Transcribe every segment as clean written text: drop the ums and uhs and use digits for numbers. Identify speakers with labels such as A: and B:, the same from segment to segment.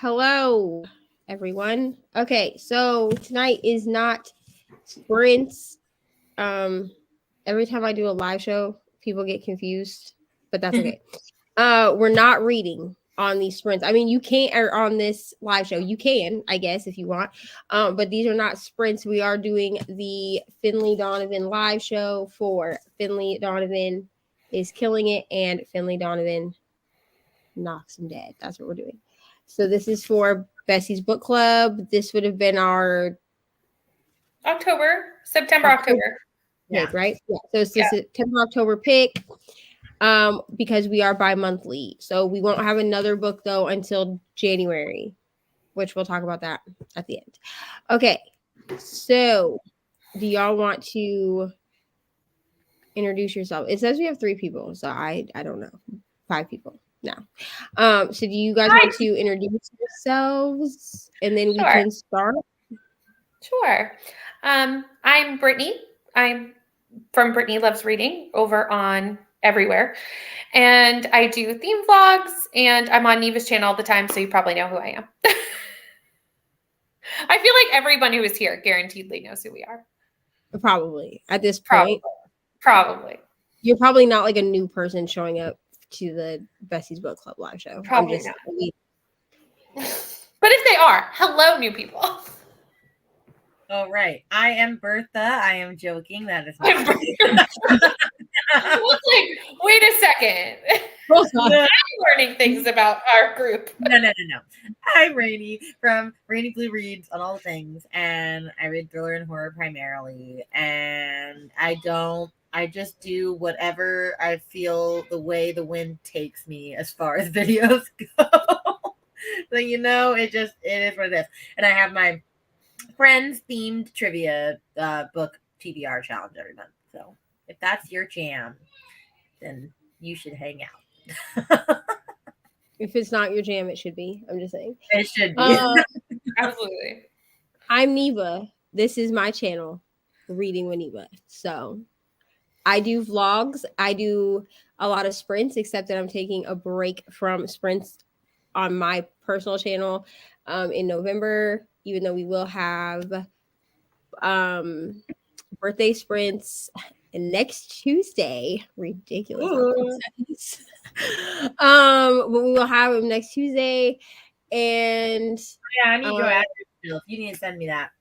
A: Hello, everyone. Okay, so tonight is not sprints. Every time I do a live show, people get confused, but that's okay. We're not reading on these sprints. I mean, you can't, or on this live show, you can, I guess, if you want. But these are not sprints. We are doing the Finlay Donovan live show for Finlay Donovan is killing it, and Finlay Donovan knocks him dead. That's what we're doing. So this is for Bessie's book club. This would have been our
B: September, October.
A: Pick, right? Yeah. So it's the September, October pick. Because we are bi-monthly. So we won't have another book though until January, which we'll talk about that at the end. Okay. So do y'all want to introduce yourself? It says we have 3 people, so I don't know. 5 people now. So do you guys want to introduce yourselves and then we can start?
B: Sure. I'm Brittany. I'm from Brittany Loves Reading over on everywhere. And I do theme vlogs and I'm on Neva's channel all the time, so you probably know who I am. I feel like everyone who is here guaranteedly knows who we are.
A: Probably at this point.
B: Probably.
A: You're probably not like a new person showing up to the Bessie's Book Club live show.
B: Probably not. But if they are, hello, new people.
C: Oh, right. I am Bertha. I am joking. That is not
B: wait a second. I'm learning things about our group.
C: No. I'm Rainy from Rainy Blue Reads on all things. And I read thriller and horror primarily. And I just do whatever I feel the way the wind takes me as far as videos go. So, it is what it is. And I have my friends themed trivia book TBR challenge every month. So if that's your jam, then you should hang out.
A: If it's not your jam, it should be. I'm just saying.
C: It should be.
B: Absolutely.
A: I'm Neva. This is my channel, Reading with Neva. So I do vlogs. I do a lot of sprints, except that I'm taking a break from sprints on my personal channel in November, even though we will have birthday sprints next Tuesday. Ridiculous. But we will have them next Tuesday. And
C: I need your address still. If you need to send me that.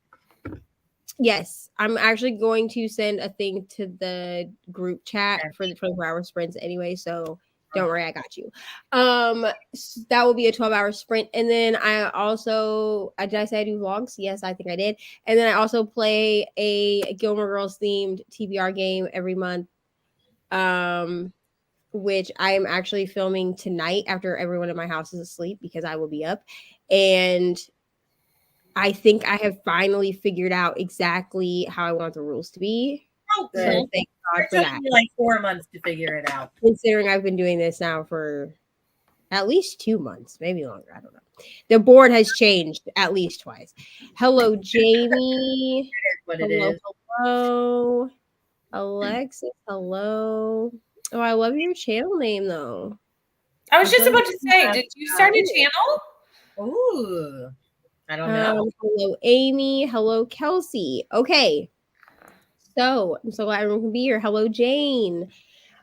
A: Yes, I'm actually going to send a thing to the group chat for the 24-hour sprints anyway, so don't worry, I got you. That will be a 12-hour sprint. And then I also, did I say I do vlogs? Yes, I think I did. And then I also play a Gilmore Girls themed TBR game every month, which I am actually filming tonight after everyone in my house is asleep because I will be up. And I think I have finally figured out exactly how I want the rules to be.
C: Oh, good. So
A: thank God for that.
C: It took me like 4 months to figure it out.
A: Considering I've been doing this now for at least 2 months, maybe longer. I don't know. The board has changed at least twice. Hello, Jamie. Hello. Alexis, hello. Oh, I love your channel name though.
B: I was just about to say, did you start a channel?
C: Ooh. I don't know.
A: Hello, Amy. Hello, Kelsey. Okay. So I'm so glad everyone can be here. Hello, Jane.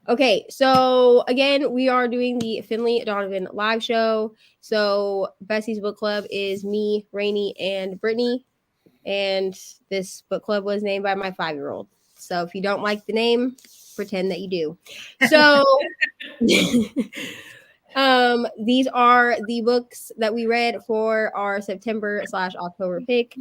A: Okay, so again, we are doing the Finlay Donovan live show. So Bessie's book club is me, Rainy, and Brittany. And this book club was named by my 5-year-old. So if you don't like the name, pretend that you do. So these are the books that we read for our September/October pick.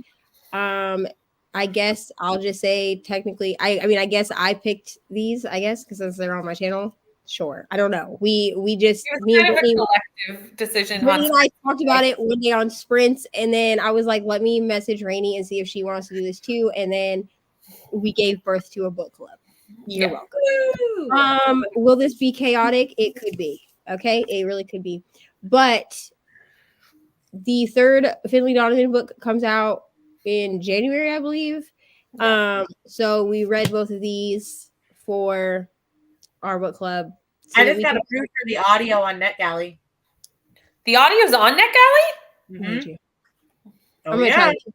A: I guess I'll just say technically, I guess I picked these, because since they're on my channel. Sure. I don't know. We just,
B: me and Brittany, a collective decision.
A: Brittany and I talked about it one day on sprints, and then I was like, let me message Rainy and see if she wants to do this too. And then we gave birth to a book club. You're welcome. Will this be chaotic? It could be. Okay. It really could be. But the 3rd Finlay Donovan book comes out in January, I believe. So we read both of these for our book club. So
C: I just got approved for the audio on NetGalley.
B: The audio's on NetGalley?
A: Mind you.
C: Oh,
A: I'm gonna
C: yeah.
A: try to.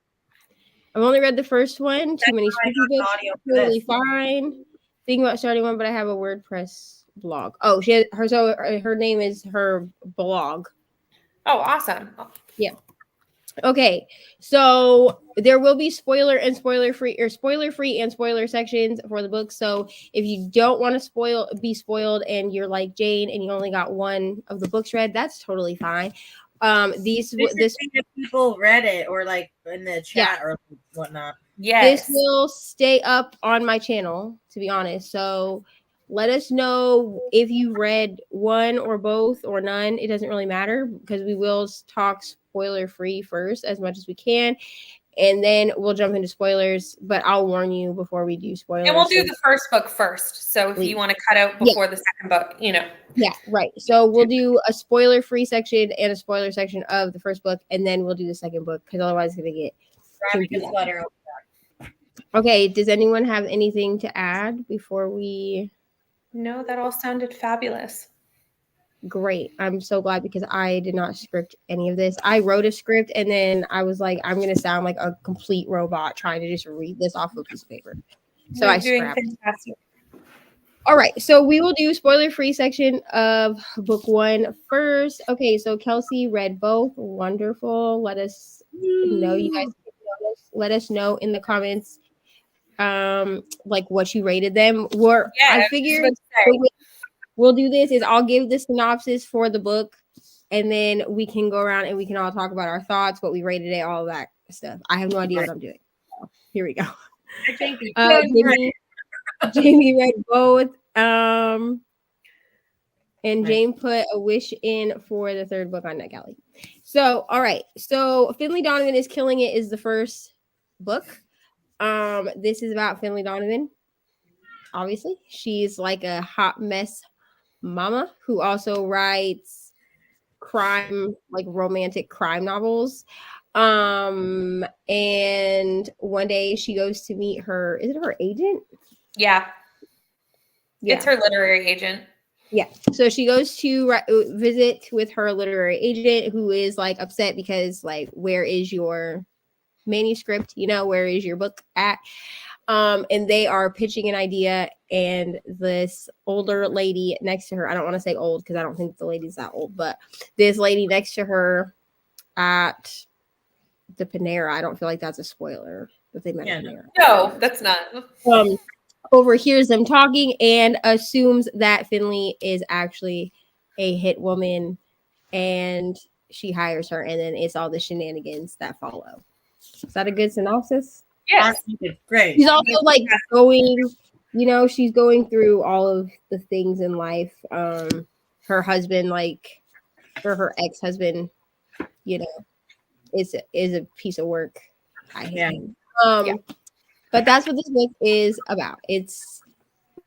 A: I've only read the first one. Too many spooky
C: got the
A: books.
C: audio for
A: Totally
C: this.
A: fine. Thinking about starting one, but I have a WordPress blog. Oh, she has her. So her name is her blog.
B: Oh, awesome.
A: Yeah. Okay, so there will be spoiler and spoiler free or spoiler free and spoiler sections for the book. So if you don't want to be spoiled and you're like Jane and you only got one of the books read, that's totally fine. This
C: if people read it or like in the chat or whatnot.
B: Yes.
A: This will stay up on my channel, to be honest. So let us know if you read one or both or none. It doesn't really matter because we will talk spoiler free first as much as we can. And then we'll jump into spoilers, but I'll warn you before we do spoilers.
B: And we'll do the first book first. So if you want to cut out before the second book, you know.
A: Yeah, right. So we'll do a spoiler free section and a spoiler section of the first book, and then we'll do the second book because otherwise it's going to get confusing. Okay, does anyone have anything to add before we?
B: No, that all sounded fabulous.
A: Great. I'm so glad because I did not script any of this. I wrote a script and then I was like, I'm going to sound like a complete robot trying to just read this off of a piece of paper. So I scrapped.
B: Fantastic.
A: All right. So we will do spoiler free section of book one first. Okay. So Kelsey read both. Wonderful. Let us know. You guys let us know in the comments like what you rated them. I figured we'll do this is I'll give the synopsis for the book and then we can go around and we can all talk about our thoughts, what we rated it, all of that stuff. I have no idea what I'm doing. So, here we go. Jamie read both. And Jane put a wish in for the third book on NetGalley. So, all right. So Finlay Donovan is Killing It is the first book. This is about Finlay Donovan. Obviously, she's like a hot mess mama who also writes crime, like romantic crime novels. And one day she goes to meet her, is it her agent?
B: Yeah. It's her literary agent.
A: Yeah. So she goes to visit with her literary agent who is like upset because like, where is your manuscript? You know, where is your book at? And they are pitching an idea, and this older lady next to her, I don't want to say old because I don't think the lady's that old, but this lady next to her at the Panera, I don't feel like that's a spoiler that they met at Panera.
B: No, that's not.
A: Overhears them talking and assumes that Finlay is actually a hit woman, and she hires her, and then it's all the shenanigans that follow. Is that a good synopsis?
B: Yes.
C: Great.
A: She's also like going, you know, she's going through all of the things in life. Her husband, like, or her ex-husband, you know, is a piece of work. I hate him. But that's what this book is about. It's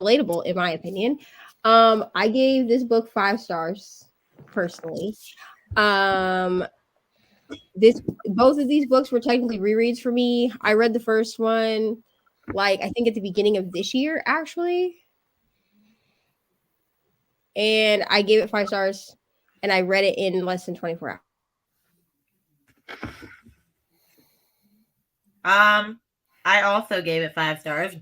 A: relatable, in my opinion. I gave this book 5 stars personally. Both of these books were technically rereads for me. I read the first one like I think at the beginning of this year actually, and I gave it 5 stars and I read it in less than 24
C: hours. I also gave it 5 stars.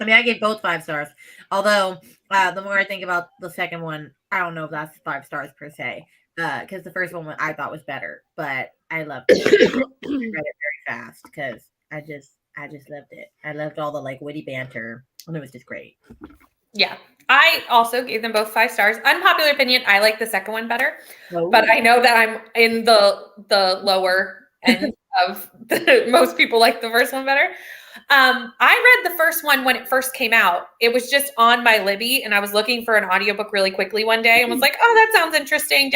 C: I mean, I gave both 5 stars, although the more I think about the second one, I don't know if that's 5 stars per se, because the first one I thought was better, but I loved it. I read it very fast because I just loved it. I loved all the like witty banter, and it was just great.
B: Yeah, I also gave them both 5 stars. Unpopular opinion, I like the second one better, but I know that I'm in the lower end of most people like the first one better. I read the first one when it first came out. It was just on my Libby, and I was looking for an audiobook really quickly one day and was like, oh, that sounds interesting.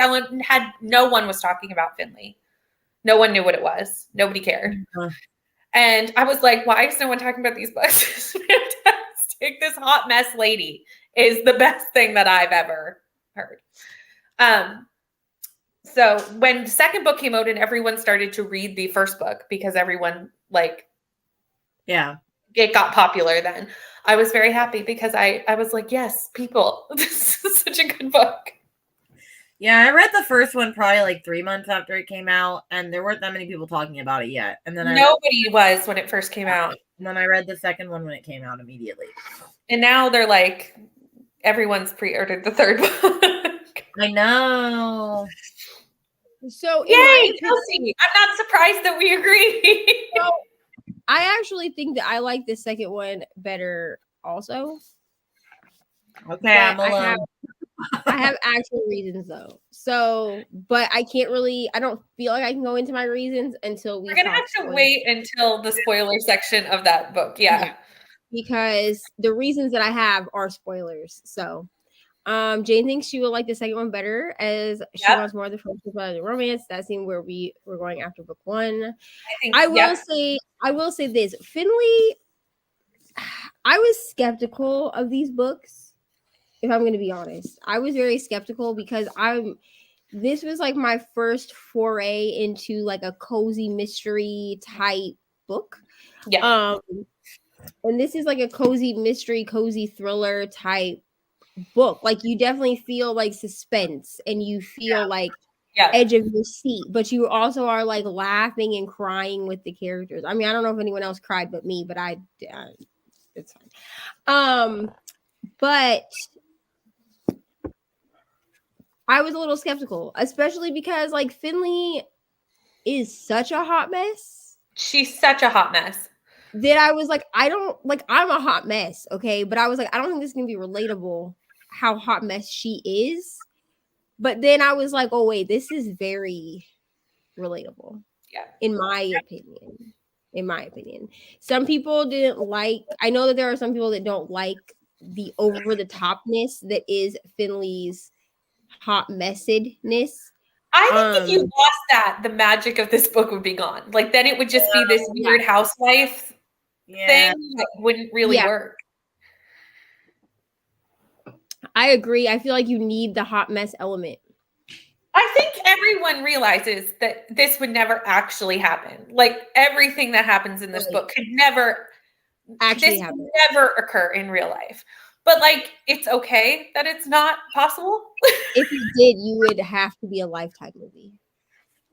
B: No one was talking about Finlay. No one knew what it was. Nobody cared. And I was like, why is no one talking about these books? It's fantastic. This hot mess lady is the best thing that I've ever heard. So when the second book came out and everyone started to read the first book because everyone it got popular then, I was very happy because I was like, yes, people, this is such a good book.
C: Yeah, I read the first one probably like 3 months after it came out, and there weren't that many people talking about it yet. And then
B: Nobody was when it first came out.
C: And then I read the second one when it came out immediately.
B: And now they're like, everyone's pre-ordered the third one.
C: I know.
A: So
B: Yay, Kelsey! I'm not surprised that we agree.
A: So, I actually think that I like the second one better also.
C: Okay, I'm alone.
A: I have actual reasons though. So, but I don't feel like I can go into my reasons until
B: we're gonna have to wait until the spoiler section of that book. Yeah.
A: Because the reasons that I have are spoilers. So Jane thinks she will like the second one better as she wants more of the first book about the romance. That seemed where we were going after book one. I will say this. Finlay, I was skeptical of these books, if I'm going to be honest. I was very skeptical because this was like my first foray into like a cozy mystery type book.
B: Yeah.
A: And this is like a cozy mystery, cozy thriller type book. Like you definitely feel like suspense and you feel like edge of your seat, but you also are like laughing and crying with the characters. I mean, I don't know if anyone else cried but me, but it's fine. But I was a little skeptical, especially because like Finlay is such a hot mess.
B: She's such a hot mess.
A: That I was like, I'm a hot mess, okay? But I was like, I don't think this is gonna be relatable how hot mess she is. But then I was like, oh wait, this is very relatable.
B: Yeah.
A: In my opinion. Some people didn't like, I know that there are some people that don't like the over the topness that is Finlay's hot messedness.
B: I think if you lost that, the magic of this book would be gone. Like then it would just be this weird housewife thing that wouldn't really work.
A: I agree. I feel like you need the hot mess element.
B: I think everyone realizes that this would never actually happen. Like everything that happens in this book could never actually happen. Never occur in real life. But like it's okay that it's not possible.
A: If it did, you would have to be a Lifetime movie.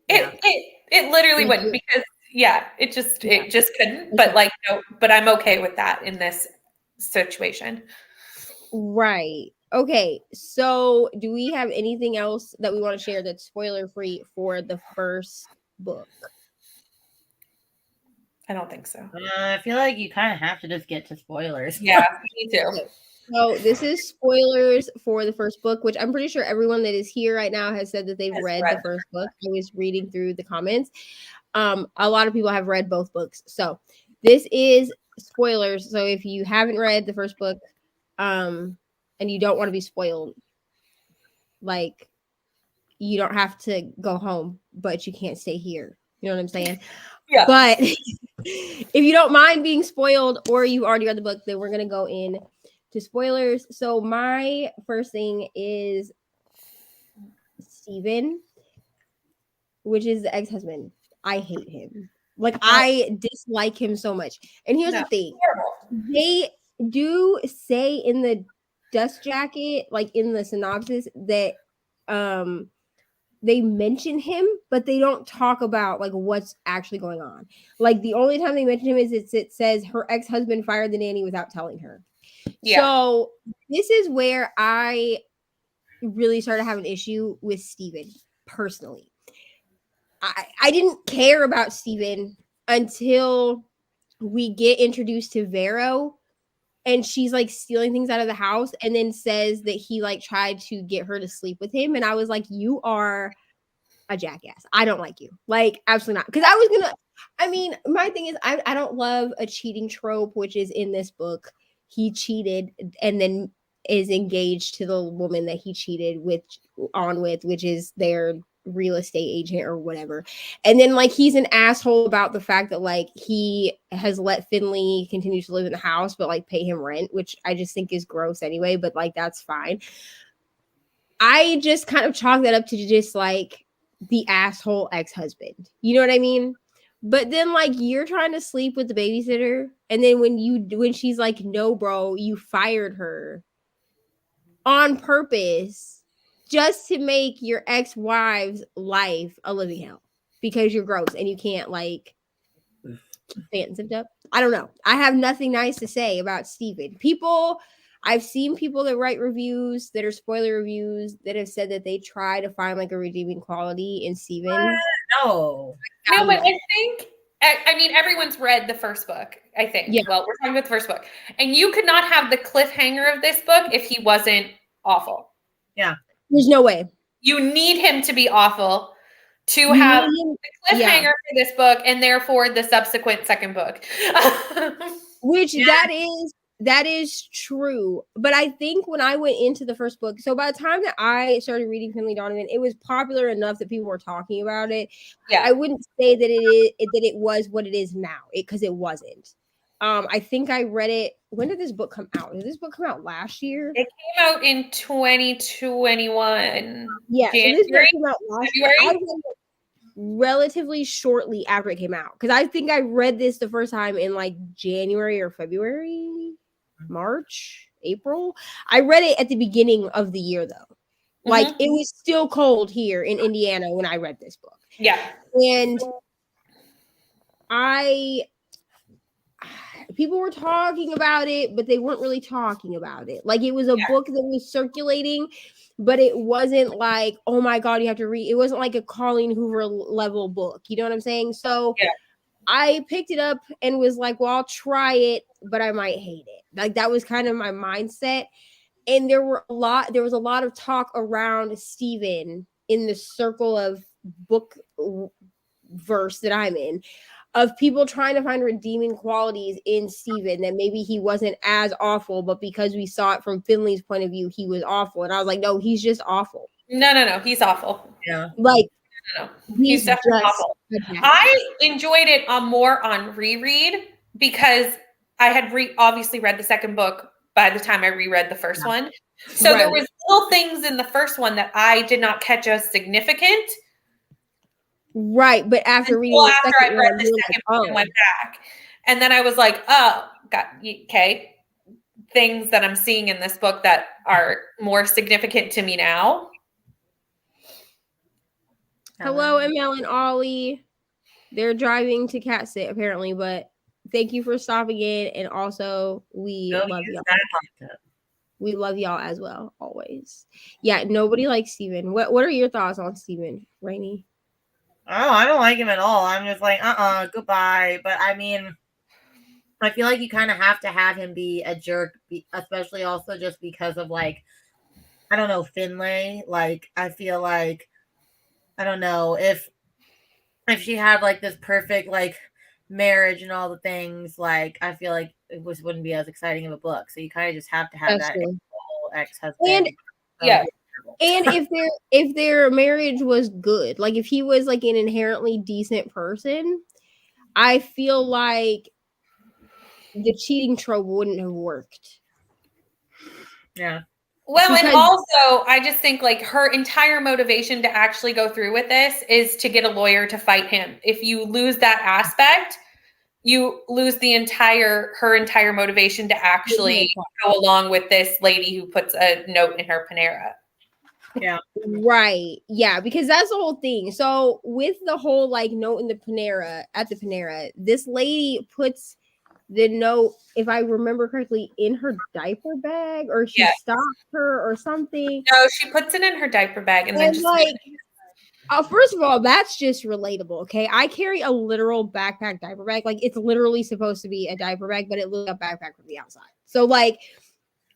B: It literally wouldn't, because it just couldn't. But like no, but I'm okay with that in this situation.
A: Right. Okay, so do we have anything else that we want to share that's spoiler free for the first book?
B: I don't think so.
C: I feel like you kind of have to just get to spoilers.
B: Yeah, me too.
A: Okay. So this is spoilers for the first book, which I'm pretty sure everyone that is here right now has said that they've read the first book. I was reading through the comments. A lot of people have read both books. So this is spoilers. So if you haven't read the first book, and you don't want to be spoiled, like you don't have to go home, but you can't stay here. You know what I'm saying?
B: Yeah.
A: But if you don't mind being spoiled or you've already read the book, then we're going to go in to spoilers. So my first thing is Steven, which is the ex-husband. I hate him. Like I dislike him so much. And here's the thing. They do say in the Dust Jacket, like in the synopsis, that they mention him, but they don't talk about like what's actually going on. Like the only time they mention him is it says her ex-husband fired the nanny without telling her. Yeah. So this is where I really started having an issue with Steven personally. I didn't care about Steven until we get introduced to Vero. And she's like stealing things out of the house and then says that he like tried to get her to sleep with him. And I was like, you are a jackass. I don't like you. Like, absolutely not. Because my thing is, I don't love a cheating trope, which is in this book. He cheated and then is engaged to the woman that he cheated with, which is their real estate agent or whatever. And then like he's an asshole about the fact that like he has let Finlay continue to live in the house but like pay him rent, which I just think is gross anyway, but like that's fine. I just kind of chalk that up to just like the asshole ex-husband. You know what I mean? But then like you're trying to sleep with the babysitter and then when she's like, no bro, you fired her on purpose just to make your ex-wife's life a living hell because you're gross and you can't like keep pants zipped up. I don't know. I have nothing nice to say about Steven. I've seen people that write reviews that are spoiler reviews that have said that they try to find like a redeeming quality in Steven.
C: No.
B: No, but I think, I mean, everyone's read the first book, I think.
A: Yeah.
B: Well, we're talking about the first book. And you could not have the cliffhanger of this book if he wasn't awful.
C: Yeah.
A: There's no way.
B: You need him to be awful to
A: You
B: have
A: need him-
B: the cliffhanger for this book and therefore the subsequent second book.
A: Which that is true. But I think when I went into the first book, so by the time that I started reading Finlay Donovan, it was popular enough that people were talking about it.
B: Yeah.
A: I wouldn't say that it was what it is now, because it wasn't. I think I read it. When did this book come out? Did this book come out last year?
B: It came out in 2021.
A: Yeah,
B: January?
A: so this book came out last year.
B: February?
A: I read it relatively shortly after it came out, because I think I read this the first time in like January or February, March, April. I read it at the beginning of the year though. Like it was still cold here in Indiana when I read this book.
B: Yeah.
A: And people were talking about it, but they weren't really talking about it. Like it was a book that was circulating, but it wasn't like, oh my God, you have to read. It wasn't like a Colleen Hoover level book. You know what I'm saying? So I picked it up and was like, well, I'll try it, but I might hate it. Like that was kind of my mindset. And there was a lot of talk around Steven in the circle of book verse that I'm in, of people trying to find redeeming qualities in Steven, that maybe he wasn't as awful, but because we saw it from Finley's point of view, he was awful. And I was like, no, he's just awful.
B: No, he's awful.
C: Yeah.
A: Like,
B: no. He's definitely awful. I enjoyed it more on reread because I had obviously read the second book by the time I reread the first one. So there was little things in the first one that I did not catch as significant.
A: Right, but after reading the second
B: I read the second book and went back, and then I was like, "Oh, okay." Things that I'm seeing in this book that are more significant to me now.
A: Hello, ML and Ollie. They're driving to cat sit apparently, but thank you for stopping in, and also we love y'all. We love y'all as well, always. Yeah, nobody likes Steven. What are your thoughts on Steven, Rainey?
C: Oh, I don't like him at all. I'm just like, goodbye. But I mean, I feel like you kind of have to have him be a jerk, especially also just because of like, I don't know, Finlay. Like, I feel like, I don't know, if she had like this perfect like marriage and all the things, like I feel like it wouldn't be as exciting of a book. So you kind of just have to have that ex-husband.
A: And if their marriage was good, like if he was like an inherently decent person, I feel like the cheating trope wouldn't have worked.
C: Yeah.
B: Well, and also I just think like her entire motivation to actually go through with this is to get a lawyer to fight him. If you lose that aspect, you lose her entire motivation to actually go along with this lady who puts a note in her Panera.
C: Yeah.
A: Right. Yeah, because that's the whole thing. So with the whole like note in the Panera, at the Panera, this lady puts the note, if I remember correctly, in her diaper bag, or she stopped her or something.
B: No, she puts it in her diaper bag and then just
A: like first of all, that's just relatable. Okay. I carry a literal backpack diaper bag. Like it's literally supposed to be a diaper bag, but it looks like a backpack from the outside. So like,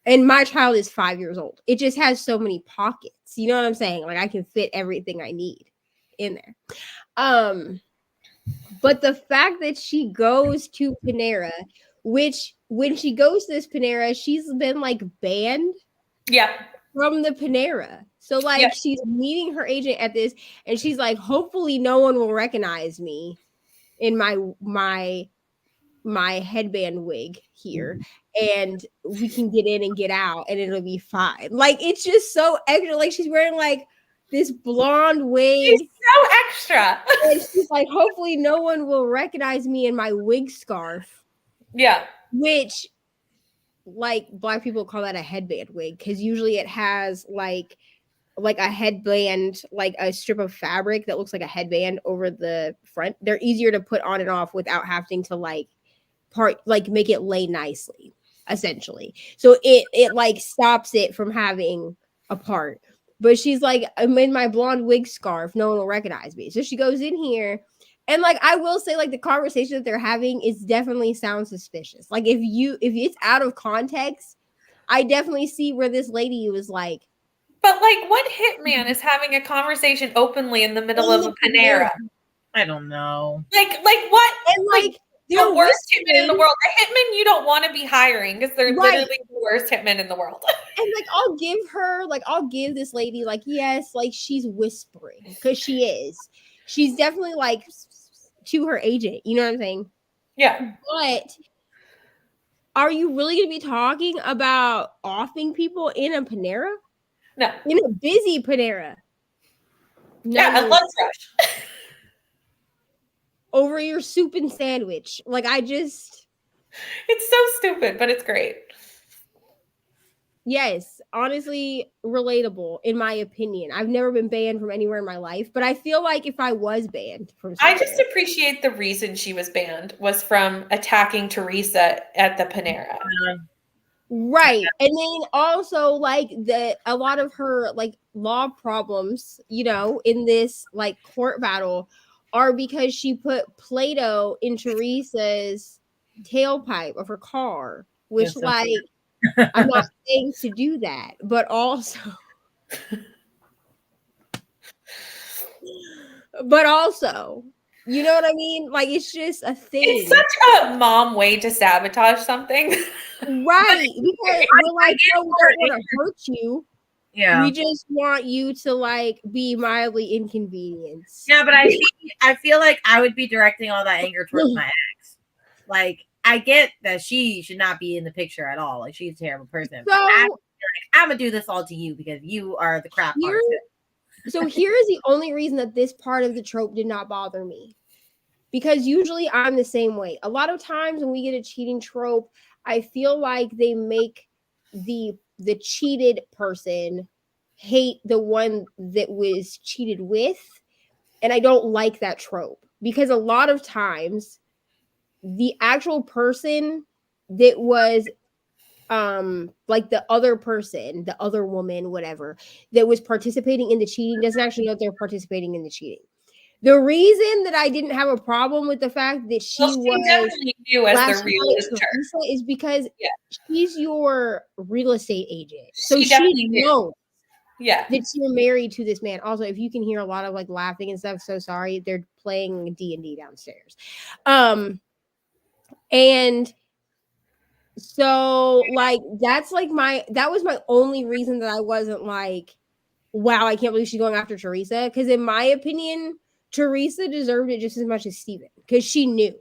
A: and my child is 5 years old. It just has so many pockets. You know what I'm saying? Like I can fit everything I need in there. But the fact that she goes to Panera, which when she goes to this Panera, she's been like banned from the Panera. So like she's meeting her agent at this, and she's like, hopefully no one will recognize me in my headband wig here, and we can get in and get out and it'll be fine. Like it's just so extra. Like she's wearing like this blonde wig.
B: She's so extra.
A: And she's like, hopefully no one will recognize me in my wig scarf.
B: Yeah.
A: Which like Black people call that a headband wig, because usually it has like like a headband, like a strip of fabric that looks like a headband over the front. They're easier to put on and off without having to like make it lay nicely, essentially. So it like stops it from having a part. But she's like, I'm in my blonde wig scarf, no one will recognize me. So she goes in here, and like I will say, like the conversation that they're having is definitely sounds suspicious. Like if it's out of context, I definitely see where this lady was like,
B: But like, what hitman is having a conversation openly in the middle of a Panera?
C: I don't know.
B: Like what?
A: And like
B: the worst hitman in the world. A hitman you don't want to be hiring because they're
A: Right.
B: literally the worst hitman in the world.
A: And like I'll give this lady like, yes, like she's whispering because she is. She's definitely like to her agent. You know what I'm saying?
B: Yeah.
A: But are you really going to be talking about offing people in a Panera?
B: No.
A: In a busy Panera.
B: Yeah, a lunch rush.
A: Over your soup and sandwich. Like it's
B: so stupid, but it's great.
A: Yes, honestly, relatable in my opinion. I've never been banned from anywhere in my life, but I feel like if I was banned from somewhere,
B: I just appreciate the reason she was banned was from attacking Teresa at the Panera.
A: Right. And then also like a lot of her like law problems, you know, in this like court battle are because she put Play-Doh in Teresa's tailpipe of her car, which like I'm not saying to do that, but also you know what I mean? Like it's just a thing.
B: It's such a mom way to sabotage something.
A: Right. Because we're like, no, we don't want to hurt you.
C: Yeah.
A: We just want you to like be mildly inconvenienced.
C: Yeah, but I feel like I would be directing all that anger towards my ex. Like I get that she should not be in the picture at all. Like she's a terrible person.
A: So
C: I'm gonna do this all to you because you are the crap part.
A: So here is the only reason that this part of the trope did not bother me. Because usually I'm the same way. A lot of times when we get a cheating trope, I feel like they make the cheated person hate the one that was cheated with. And I don't like that trope. Because a lot of times the actual person that was like the other person, the other woman, whatever, that was participating in the cheating doesn't actually know they're participating in the cheating. The reason that I didn't have a problem with the fact that she was
B: definitely knew as the realtor
A: is because she's your real estate agent. So
B: she
A: knows
B: that
A: you're married to this man. Also, if you can hear a lot of like laughing and stuff, so sorry. They're playing D&D downstairs. And so like that was my only reason that I wasn't like, wow, I can't believe she's going after Teresa. Because in my opinion, Teresa deserved it just as much as Steven because she knew.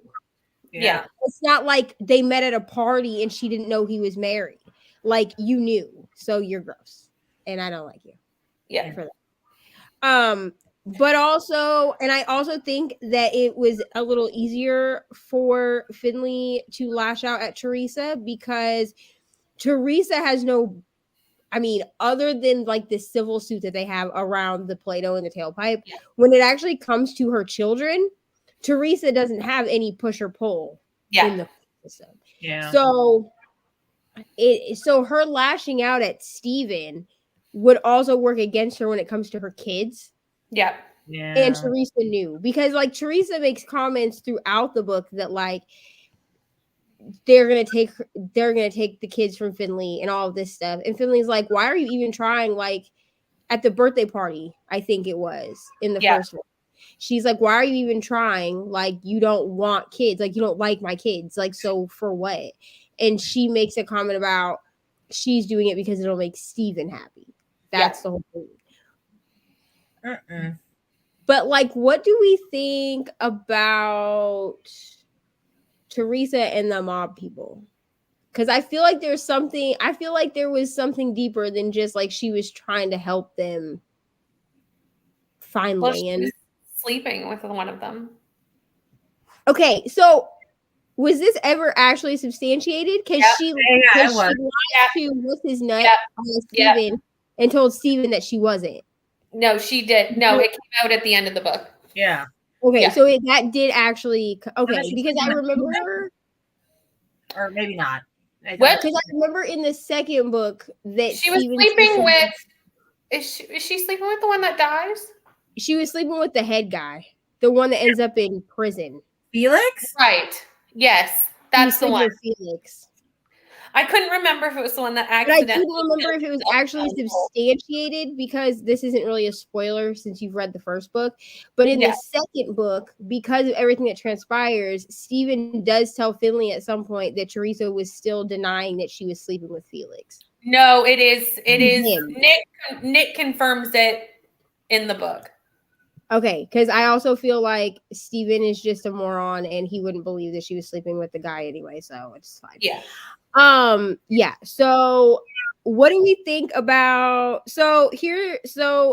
B: Yeah.
A: It's not like they met at a party and she didn't know he was married. Like you knew. So you're gross. And I don't like you.
B: Yeah.
A: For that. But also, and I also think that it was a little easier for Finlay to lash out at Teresa because Teresa has no, I mean, other than like the civil suit that they have around the Play-Doh and the tailpipe, when it actually comes to her children, Teresa doesn't have any push or pull in the system.
C: Yeah.
A: So her lashing out at Steven would also work against her when it comes to her kids.
B: Yeah.
C: Yeah.
A: And Teresa knew because like Teresa makes comments throughout the book that like they're gonna take the kids from Finlay and all of this stuff. And Finlay's like, why are you even trying? Like at the birthday party, I think it was in the first one. She's like, why are you even trying? Like you don't want kids, like you don't like my kids, like so for what? And she makes a comment about she's doing it because it'll make Steven happy. That's the whole thing. But like, what do we think about Teresa and the mob people? Because I feel like there was something deeper than just like she was trying to help them find land.
B: She was sleeping with one of them.
A: Okay, so was this ever actually substantiated? Because she lied to what's his nut, Steven, and told Steven that she wasn't.
B: No, she did. No, it came out at the end of the book.
C: Yeah.
A: Okay,
B: Yeah.
A: so that did actually okay
C: she
A: because I
C: sleeping with
A: remember,
C: or maybe not.
B: What?
A: because I remember in the second book that
B: She was
A: Steven
B: sleeping with. Is she sleeping with the one that dies?
A: She was sleeping with the head guy, the one that ends up in prison.
C: Felix?
B: Right. Yes,
A: She was
B: that's the
A: sleeping
B: one.
A: with Felix.
B: I couldn't remember if it was the one that
A: But I
B: accidentally.
A: couldn't remember if it was actually substantiated, because this isn't really a spoiler since you've read the first book. But in the second book, because of everything that transpires, Steven does tell Finlay at some point that Teresa was still denying that she was sleeping with Felix.
B: No, it is. It is.
A: Him.
B: Nick confirms it in the book.
A: Okay, because I also feel like Steven is just a moron and he wouldn't believe that she was sleeping with the guy anyway, so it's fine.
B: Yeah.
A: Yeah. So what do we think about so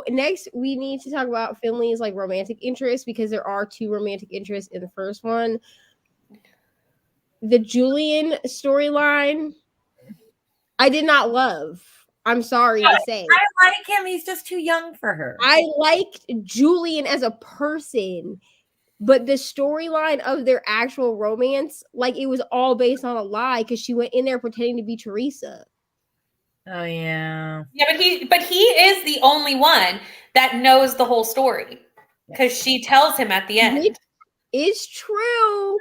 A: next we need to talk about Finley's like romantic interest, because there are two romantic interests in the first one. The Julian storyline, I did not love. I'm sorry to say.
C: I like him. He's just too young for her.
A: I liked Julian as a person, but the storyline of their actual romance, like, it was all based on a lie, because she went in there pretending to be Teresa.
C: Oh yeah.
B: Yeah, but he is the only one that knows the whole story, because she tells him at the end.
A: Which is true.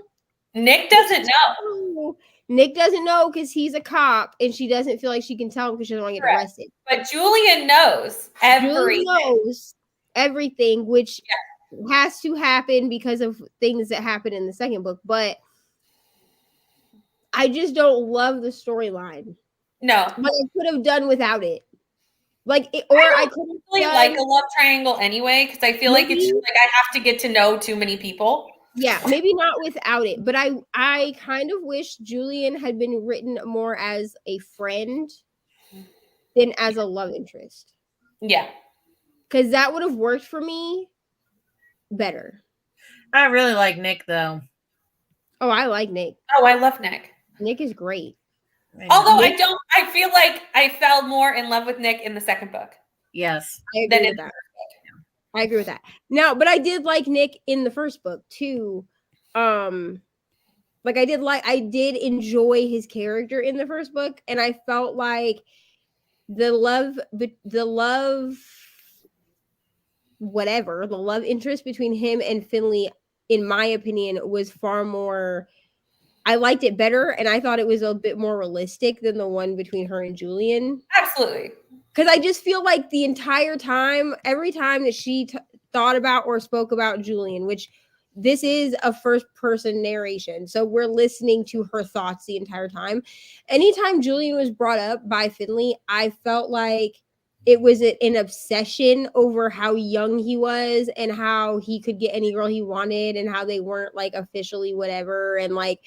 B: Nick doesn't know.
A: Nick doesn't know because he's a cop, and she doesn't feel like she can tell him because she doesn't want to get arrested.
B: But Julian knows everything.
A: Julian knows everything, which has to happen because of things that happen in the second book. But I just don't love the storyline.
B: No,
A: but I could have done without it. Like,
B: I could really like a love triangle anyway, because I feel like it's just like I have to get to know too many people.
A: Yeah, maybe not without it, but I kind of wish Julian had been written more as a friend than as a love interest.
B: Yeah,
A: because that would have worked for me better.
C: I really like Nick though.
A: Oh, I like Nick.
B: Oh, I love Nick.
A: Nick is great.
B: Although I feel like I fell more in love with Nick in the second book.
C: Yes.
A: I agree with that. I agree with that. Now, but I did like Nick in the first book too. Like I did enjoy his character in the first book, and I felt like the love interest between him and Finlay, in my opinion, was far more. I liked it better, and I thought it was a bit more realistic than the one between her and Julian.
B: Absolutely.
A: Because I just feel like the entire time, every time that she thought about or spoke about Julian, which this is a first-person narration, so we're listening to her thoughts the entire time. Anytime Julian was brought up by Finlay, I felt like it was an obsession over how young he was and how he could get any girl he wanted and how they weren't like officially whatever, and like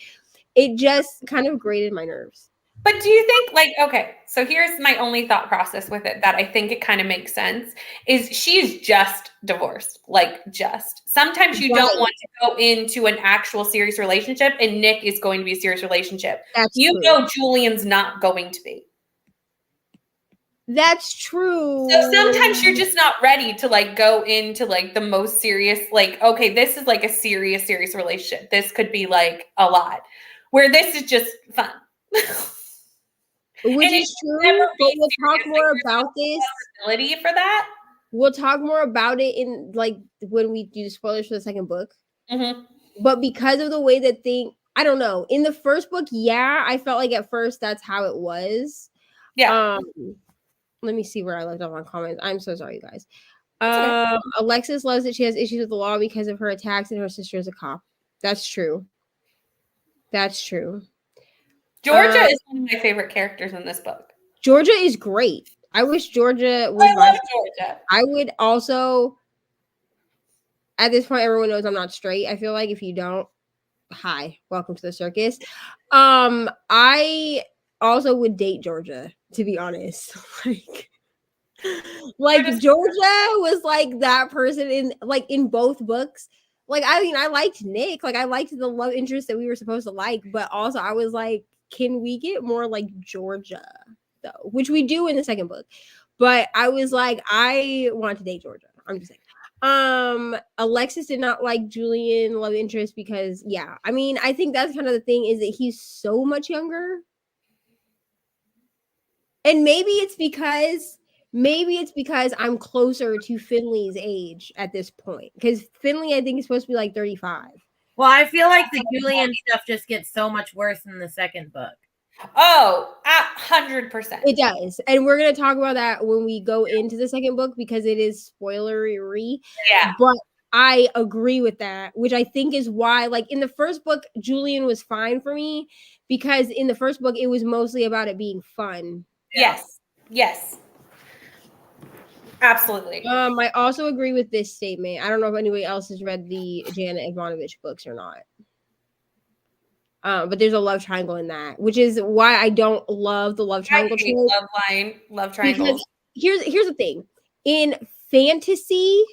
A: it just kind of grated my nerves.
B: But do you think, like, okay, so here's my only thought process with it that I think it kind of makes sense, is she's just divorced, like just. Sometimes you don't want to go into an actual serious relationship, and Nick is going to be a serious relationship.
A: That's
B: true.
A: know
B: Julian's not going to be.
A: That's true.
B: So sometimes you're just not ready to like go into like the most serious, like, okay, this is like a serious relationship. This could be like a lot, where this is just fun.
A: Which is true, but we'll talk more about this.
B: For that,
A: we'll talk more about it in like when we do spoilers for the second book.
B: Mm-hmm.
A: But because of the way that I don't know. In the first book, yeah, I felt like at first that's how it was.
B: Yeah.
A: Let me see where I left off on comments. I'm so sorry, you guys. Okay. Alexis loves that she has issues with the law because of her attacks, and her sister is a cop. That's true. That's true.
B: Georgia is one of my favorite characters in this book.
A: Georgia is great. I wish Georgia was.
B: I love Georgia.
A: I would also. At this point, everyone knows I'm not straight. I feel like if you don't, hi, welcome to the circus. I also would date Georgia, to be honest. like Georgia was like that person in both books. Like, I mean, I liked Nick. Like, I liked the love interest that we were supposed to like, but also I was like, can we get more like Georgia though? Which we do in the second book. But I was like, I want to date Georgia. I'm just saying. Alexis did not like Julian love interest because, yeah, I mean, I think that's kind of the thing is that he's so much younger. And maybe it's because I'm closer to Finley's age at this point. Because Finley, I think, is supposed to be like 35.
C: Well, I feel like the Julian stuff just gets so much worse in the second book.
B: Oh, 100%.
A: It does. And we're going to talk about that when we go into the second book because it is spoilery.
B: Yeah.
A: But I agree with that, which I think is why, like, in the first book, Julian was fine for me because in the first book, it was mostly about it being fun.
B: Yes. Yes. Absolutely.
A: I also agree with this statement. I don't know if anybody else has read the Janet Ivanovich books or not. But there's a love triangle in that, which is why I don't love the love triangle.
B: I hate love triangles.
A: Because here's the thing. In fantasy,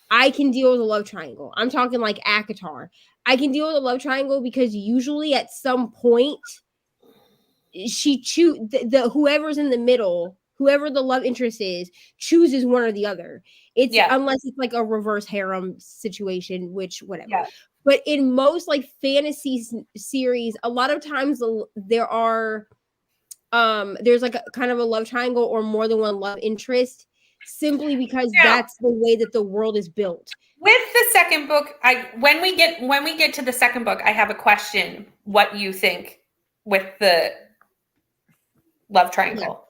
A: I can deal with a love triangle. I'm talking like ACOTAR. I can deal with a love triangle because usually at some point she whoever's in the middle, whoever the love interest is, chooses one or the other. It's unless it's like a reverse harem situation, which whatever.
B: Yeah.
A: But in most like fantasy series, a lot of times there are there's like a kind of a love triangle or more than one love interest simply because that's the way that the world is built.
B: With the second book, when we get to the second book, I have a question what you think with the love triangle.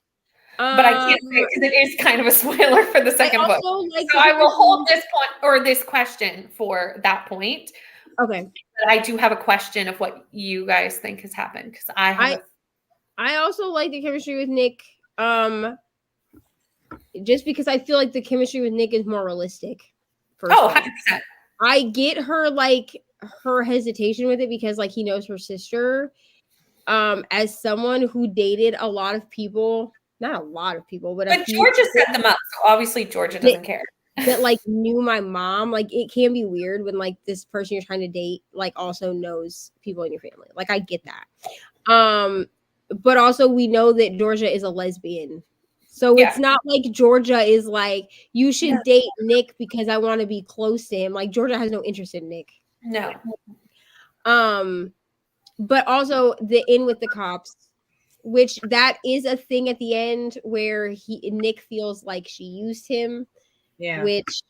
B: But I can't say because it is kind of a spoiler for the second book. So I will hold this point or this question for that point.
A: Okay.
B: But I do have a question of what you guys think has happened because I
A: also like the chemistry with Nick. Just because I feel like the chemistry with Nick is more realistic.
B: 100%.
A: I get her her hesitation with it because like he knows her sister. As someone who dated a lot of people, not a lot of people, but
B: Georgia set them up, so obviously Georgia doesn't care.
A: That like knew my mom, like it can be weird when like this person you're trying to date like also knows people in your family. Like I get that. But also we know that Georgia is a lesbian. So it's not like Georgia is like, you should date Nick because I want to be close to him. Like Georgia has no interest in Nick.
B: No.
A: But also the in with the cops, which that is a thing at the end where Nick feels like she used him. Yeah. Which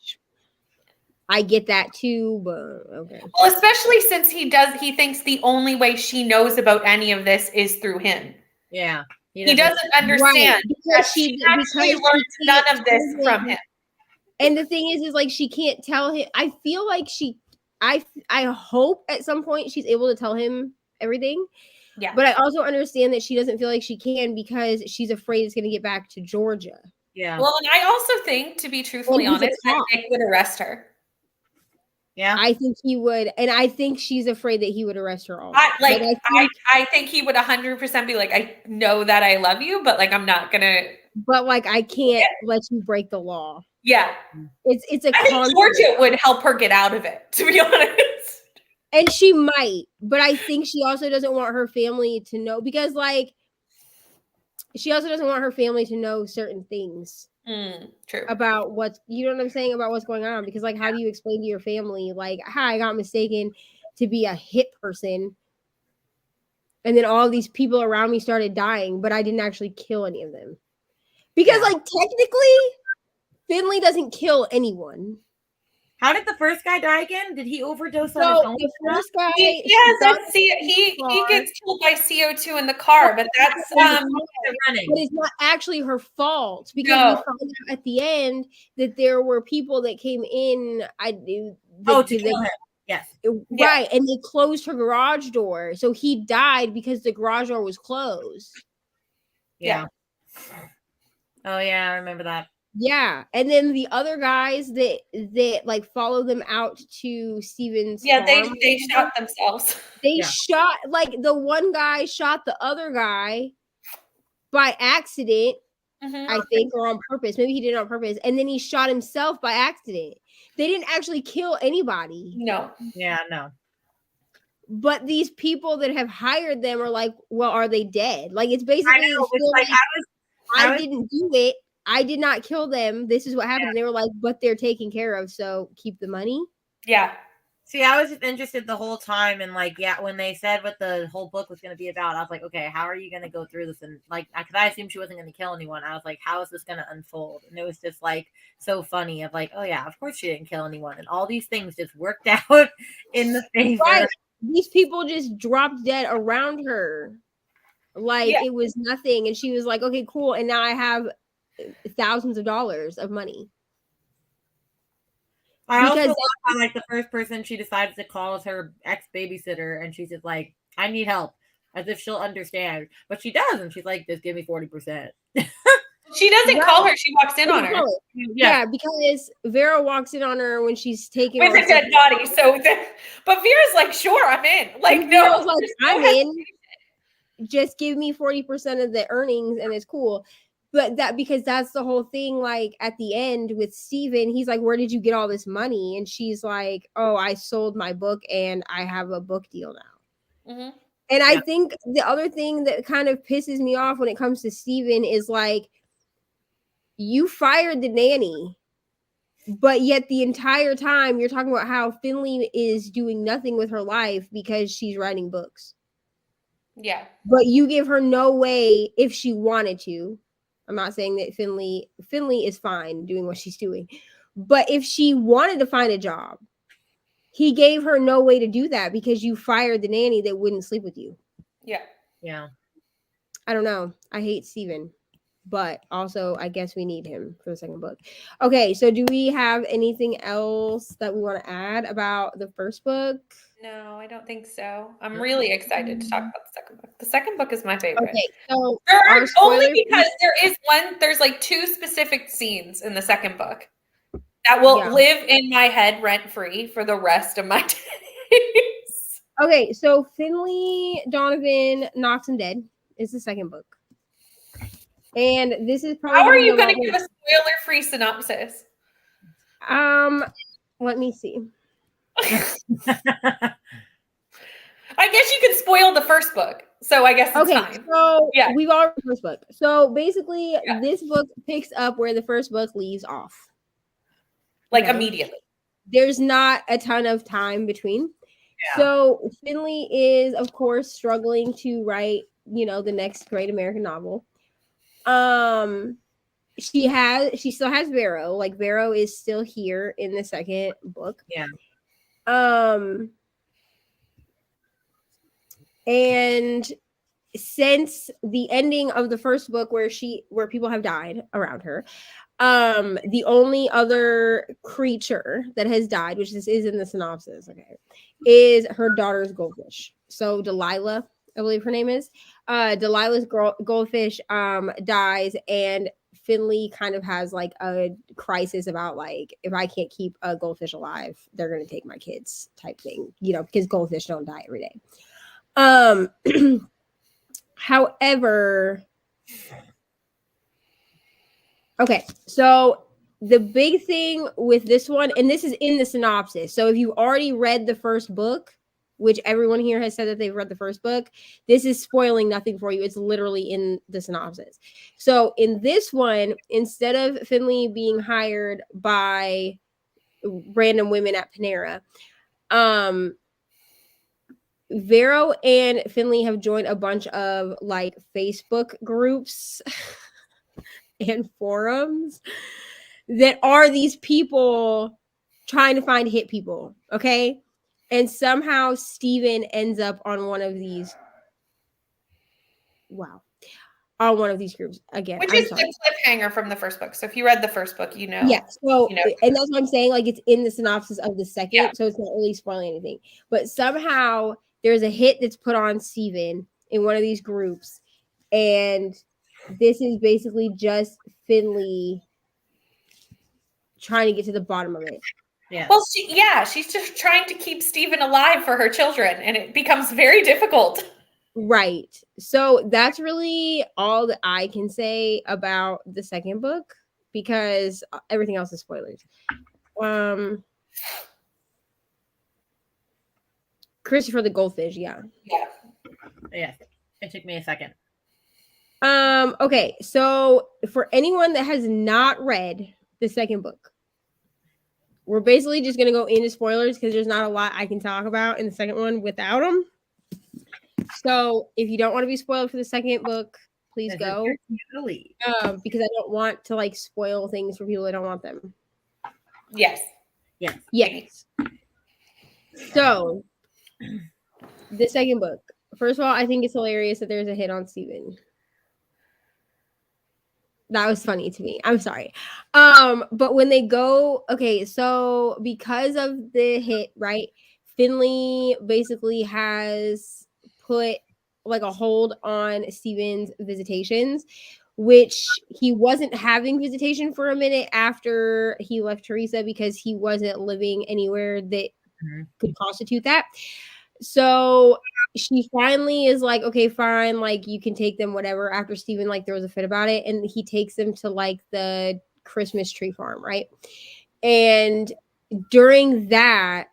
A: I get that too, but okay.
B: Well, especially since he thinks the only way she knows about any of this is through him.
C: Yeah.
B: He doesn't understand that she actually learned none of this from him.
A: And the thing is like she can't tell him. I feel like I hope at some point she's able to tell him everything.
B: Yeah.
A: But I also understand that she doesn't feel like she can because she's afraid it's going to get back to Georgia.
C: Yeah.
B: Well, and I also think, to be truthfully honest, that Nick would arrest her.
C: Yeah.
A: I think he would. And I think she's afraid that he would arrest her also.
B: I think he would 100% be like, I know that I love you, but like, I'm not going to.
A: But like, I can't let you break the law.
B: Yeah.
A: It's a
B: I think Georgia would help her get out of it, to be honest.
A: And she might, but I think she also doesn't want her family to know because like, she also doesn't want her family to know certain things.
B: True.
A: About what's, you know what I'm saying, about what's going on, because like how do you explain to your family like, hi, I got mistaken to be a hit person and then all these people around me started dying, but I didn't actually kill any of them because like technically Finlay doesn't kill anyone.
C: How did the first guy die again? Did he overdose on his own?
A: The first guy,
B: he gets killed by CO2 in the car, but that's
A: running. But it's not actually her fault because we found out at the end that there were people that came in.
C: To kill him. Yes.
A: Right, and they closed her garage door, so he died because the garage door was closed.
C: Yeah. Oh yeah, I remember that.
A: Yeah, and then the other guys that like follow them out to Steven's farm,
B: they shot themselves.
A: They shot, like the one guy shot the other guy by accident, I think, or on purpose. Maybe he did it on purpose, and then he shot himself by accident. They didn't actually kill anybody.
B: No.
C: Yeah, no.
A: But these people that have hired them are like, well, are they dead? Like it's basically I didn't do it. I did not kill them. This is what happened. Yeah. And they were like, but they're taken care of, so keep the money.
B: Yeah.
C: See, I was just interested the whole time, and like, yeah, when they said what the whole book was going to be about, I was like, okay, how are you going to go through this? And like, because I assumed she wasn't going to kill anyone, I was like, how is this going to unfold? And it was just like so funny. Of like, oh yeah, of course she didn't kill anyone, and all these things just worked out in the favor.
A: Right. These people just dropped dead around her, like it was nothing, and she was like, okay, cool, and now I have thousands of dollars of money.
C: I also love how like the first person she decides to call is her ex-babysitter, and she's just like, I need help, as if she'll understand. But she doesn't. She's like, just give me 40%.
B: She doesn't call her, she walks in on her.
A: Yeah, because Vera walks in on her when she's taking
B: with a dead body. But Vera's like, sure, I'm in. Like, no.
A: Vera's like, I'm in. Just give me 40% of the earnings and it's cool. But because that's the whole thing, like at the end with Steven, he's like, where did you get all this money? And she's like, oh, I sold my book and I have a book deal now. Mm-hmm. And I think the other thing that kind of pisses me off when it comes to Steven is like, you fired the nanny, but yet the entire time you're talking about how Finlay is doing nothing with her life because she's writing books.
B: Yeah.
A: But you give her no way if she wanted to. I'm not saying that Finlay is fine doing what she's doing. But if she wanted to find a job, he gave her no way to do that because you fired the nanny that wouldn't sleep with you.
B: Yeah.
C: Yeah.
A: I don't know. I hate Steven. But also, I guess we need him for the second book. Okay, so do we have anything else that we want to add about the first book?
B: No, I don't think so. I'm really excited to talk about the second book. The second book is my favorite.
A: Okay, so
B: only because there's like 2 specific scenes in the second book that will live in my head rent-free for the rest of my days.
A: Okay, so Finlay, Donovan knocks him dead is the second book. And this is probably.
B: How are you going to give a spoiler-free synopsis?
A: Let me see.
B: I guess you could spoil the first book, so I guess it's fine.
A: So we've already read the first book. So basically, this book picks up where the first book leaves off,
B: like immediately.
A: There's not a ton of time between. Yeah. So Finlay is, of course, struggling to write, the next great American novel. She still has Vero. Like Vero is still here in the second book.
C: Yeah.
A: And since the ending of the first book where people have died around her, the only other creature that has died, which this is in the synopsis, is her daughter's goldfish. So Delilah, I believe her name is. Delilah's goldfish dies, and Finlay kind of has like a crisis about like, if I can't keep a goldfish alive, they're gonna take my kids type thing, because goldfish don't die every day. However, okay, so the big thing with this one, and this is in the synopsis, so if you already read the first book, which everyone here has said that they've read the first book, this is spoiling nothing for you. It's literally in the synopsis. So in this one, instead of Finlay being hired by random women at Panera, Vero and Finlay have joined a bunch of like Facebook groups and forums that are these people trying to find hit people, okay? And somehow Steven ends up on one of these. Wow. On one of these groups again.
B: Which is the cliffhanger from the first book. So if you read the first book,
A: Yeah. So, and that's what I'm saying. Like, it's in the synopsis of the second. So it's not really spoiling anything. But somehow there's a hit that's put on Steven in one of these groups. And this is basically just Finlay trying to get to the bottom of it.
B: Yeah. Well, she's just trying to keep Steven alive for her children, and it becomes very difficult.
A: Right. So that's really all that I can say about the second book, because everything else is spoilers. Christopher the goldfish, yeah.
C: Yeah. It took me a second.
A: Okay, so for anyone that has not read the second book, we're basically just gonna go into spoilers because there's not a lot I can talk about in the second one without them. So if you don't want to be spoiled for the second book, please go. Because I don't want to like spoil things for people that don't want them.
B: Yes.
A: Yes. So the second book. First of all, I think it's hilarious that there's a hit on Steven. That was funny to me. I'm sorry. But when they go, okay, so because of the hit, right? Finlay basically has put like a hold on Steven's visitations, which he wasn't having visitation for a minute after he left Teresa because he wasn't living anywhere that could constitute that. So she finally is like, okay, fine, like you can take them, whatever. After Steven like throws a fit about it, and he takes them to like the Christmas tree farm, right? And during that,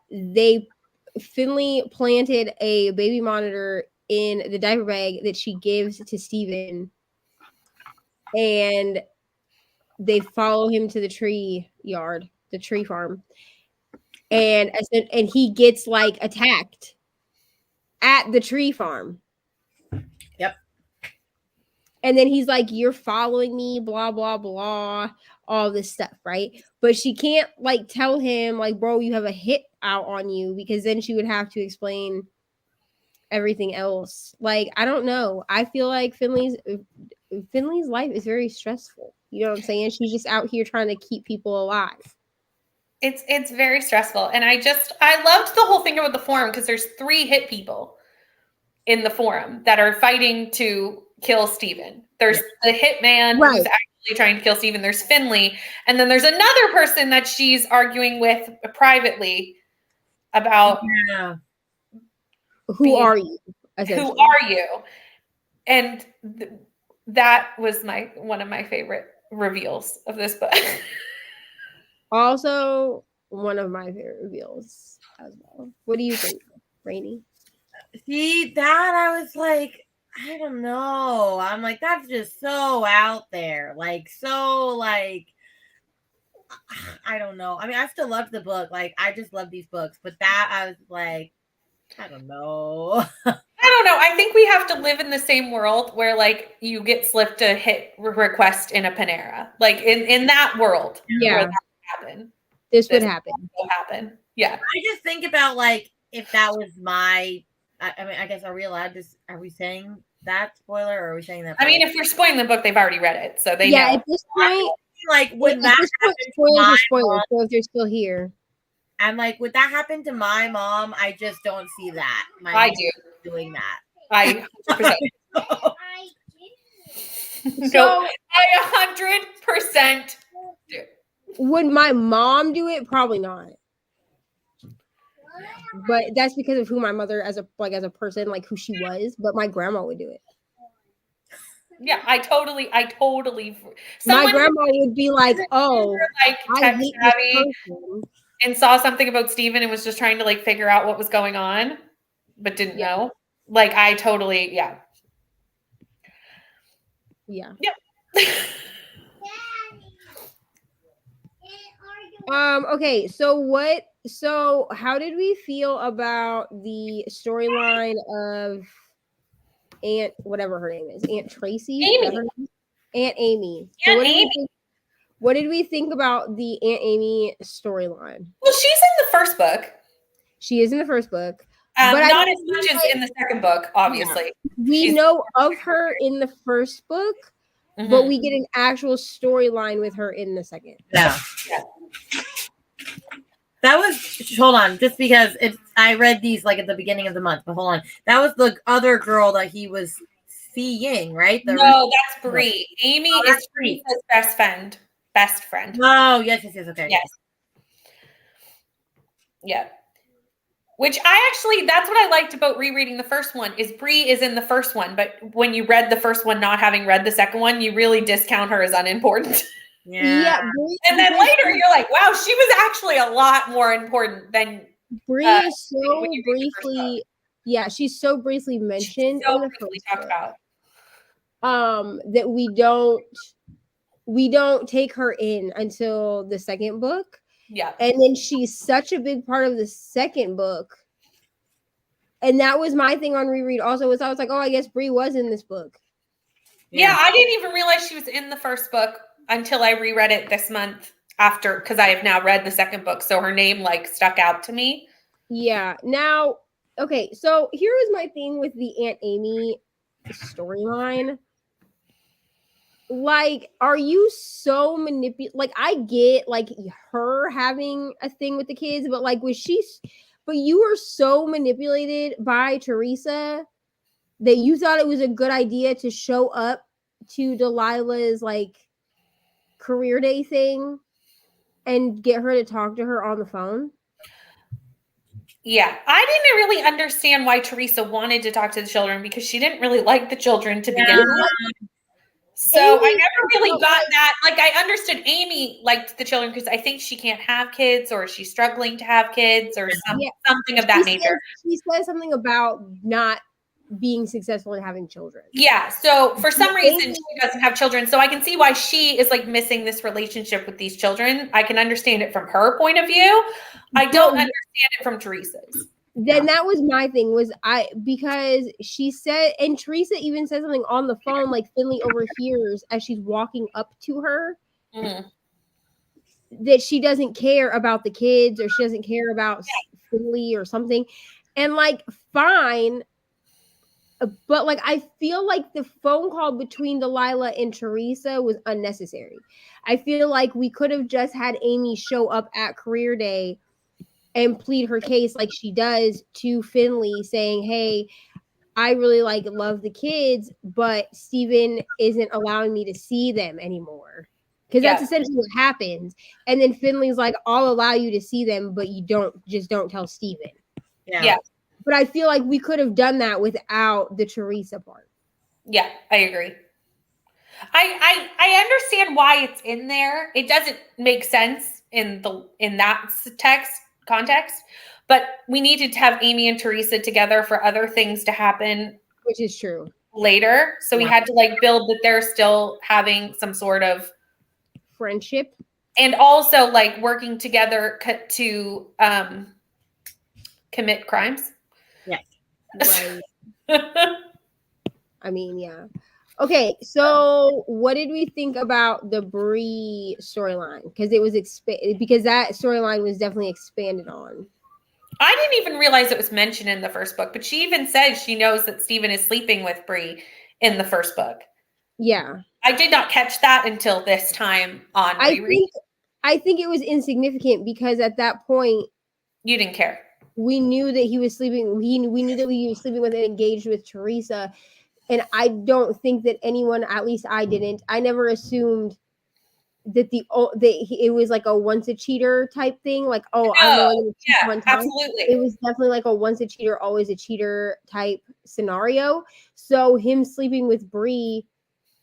A: Finlay planted a baby monitor in the diaper bag that she gives to Steven, and they follow him to the tree yard, the tree farm, and he gets like attacked at the tree farm.
C: Yep.
A: And then he's like, you're following me, blah, blah, blah, all this stuff, right? But she can't like tell him, like, bro, you have a hit out on you, because then she would have to explain everything else. Like, I don't know. I feel like Finlay's life is very stressful. You know what I'm saying? She's just out here trying to keep people alive.
B: It's very stressful. And I loved the whole thing about the forum because there's 3 hit people in the forum that are fighting to kill Steven. There's the hitman who's actually trying to kill Steven. There's Finlay. And then there's another person that she's arguing with privately about
A: who are you?
B: Who are you? And that was one of my favorite reveals of this book.
A: Also, one of my favorite reveals as well. What do you think, Rainey?
C: See, that I was like, I don't know. I'm like, that's just so out there. Like, so, like, I don't know. I mean, I still love the book. Like, I just love these books. But that, I was like, I don't know.
B: I don't know. I think we have to live in the same world where, like, you get slipped a hit request in a Panera. Like, in that world.
A: Yeah.
B: Where that would happen.
A: This would happen.
B: Will happen. Yeah.
C: I just think about, like, if that was my... I mean, I guess, are we allowed to... Are we saying that spoiler, or are we saying that...
B: I mean, if we're spoiling the book, they've already read it, so they know.
A: At this point...
C: Like, would that happen
A: spoilers, so if they're still here.
C: I'm like, would that happen to my mom? I just don't see that.
B: I do.
C: Doing that.
B: I 100%.
A: So
B: I 100% do.
A: Would my mom do it? Probably not. But that's because of who my mother as a person, like who she was. But my grandma would do it.
B: Yeah, I totally.
A: My grandma would be like, "Oh,
B: like
A: I hate this person,"
B: and saw something about Steven and was just trying to like figure out what was going on, but didn't know. Like, I totally, yeah.
A: Yep. Okay, so how did we feel about the storyline of Aunt, whatever her name is, Aunt Tracy? Aunt Amy. What did we think about the Aunt Amy storyline?
B: Well, she's in the first book.
A: She is in the first book.
B: But not as much as in the second book, obviously.
A: We know of her in the first book, but we get an actual storyline with her in the second.
C: Yeah. That was, hold on, just because I read these like at the beginning of the month, but hold on. That was the other girl that he was seeing, right?
B: No, that's Bree. Amy is Teresa's best friend.
C: Oh, yes, okay.
B: Yes. Yeah. Which that's what I liked about rereading the first one, is Bree is in the first one, but when you read the first one, not having read the second one, you really discount her as ununimportant.
C: Yeah.
B: And then later you're like, wow, she was actually a lot more important than
A: Bree is so briefly. Yeah, she's so briefly mentioned.
B: So briefly talked about.
A: that we don't take her in until the second book.
B: Yeah.
A: And then she's such a big part of the second book. And that was my thing on reread also, was I was like, oh, I guess Bree was in this book.
B: Yeah, I didn't even realize she was in the first book until I reread it this month after, because I have now read the second book. So her name like stuck out to me.
A: Yeah. Now, okay, so here is my thing with the Aunt Amy storyline. Like, are you so like, I get like her having a thing with the kids, but like, but you were so manipulated by Teresa that you thought it was a good idea to show up to Delilah's like career day thing and get her to talk to her on the phone.
B: Yeah, I didn't really understand why Teresa wanted to talk to the children, because she didn't really like the children to begin with. So I never really got that. Like, I understood Amy liked the children because I think she can't have kids, or she's struggling to have kids, or something of that nature.
A: She says something about not being successful in having children.
B: Yeah. So for some reason she doesn't have children. So I can see why she is like missing this relationship with these children. I can understand it from her point of view. I don't understand it from Teresa's.
A: Then that was my thing, was because she said, and Teresa even said something on the phone, like Finlay overhears as she's walking up to her, that she doesn't care about the kids, or she doesn't care about Finlay or something. And like, fine. But like, I feel like the phone call between Delilah and Teresa was unnecessary. I feel like we could have just had Amy show up at career day and plead her case like she does to Finlay, saying, hey, I really like love the kids, but Steven isn't allowing me to see them anymore. Because that's essentially what happens. And then Finley's like, I'll allow you to see them, but you don't tell Steven.
B: Yeah.
A: But I feel like we could have done that without the Teresa part.
B: Yeah, I agree. I understand why it's in there. It doesn't make sense in that context, but we needed to have Amy and Teresa together for other things to happen,
A: which is true,
B: later. So we had to like build that they're still having some sort of
A: friendship,
B: and also like working together to commit crimes.
C: Yes.
A: Right. I mean, yeah. Okay, so what did we think about the Bree storyline? Because it was because that storyline was definitely expanded on.
B: I didn't even realize it was mentioned in the first book, but she even said she knows that Steven is sleeping with Bree in the first book.
A: Yeah.
B: I did not catch that until this time on reread.
A: I think it was insignificant because at that point
B: you didn't care.
A: We knew that he was sleeping. We knew that he was sleeping with and engaged with Teresa. And I don't think that anyone, at least I didn't, I never assumed that it was like a once a cheater type thing. Like, oh, I'm only going to cheat one time.
B: Absolutely.
A: It was definitely like a once a cheater, always a cheater type scenario. So him sleeping with Bree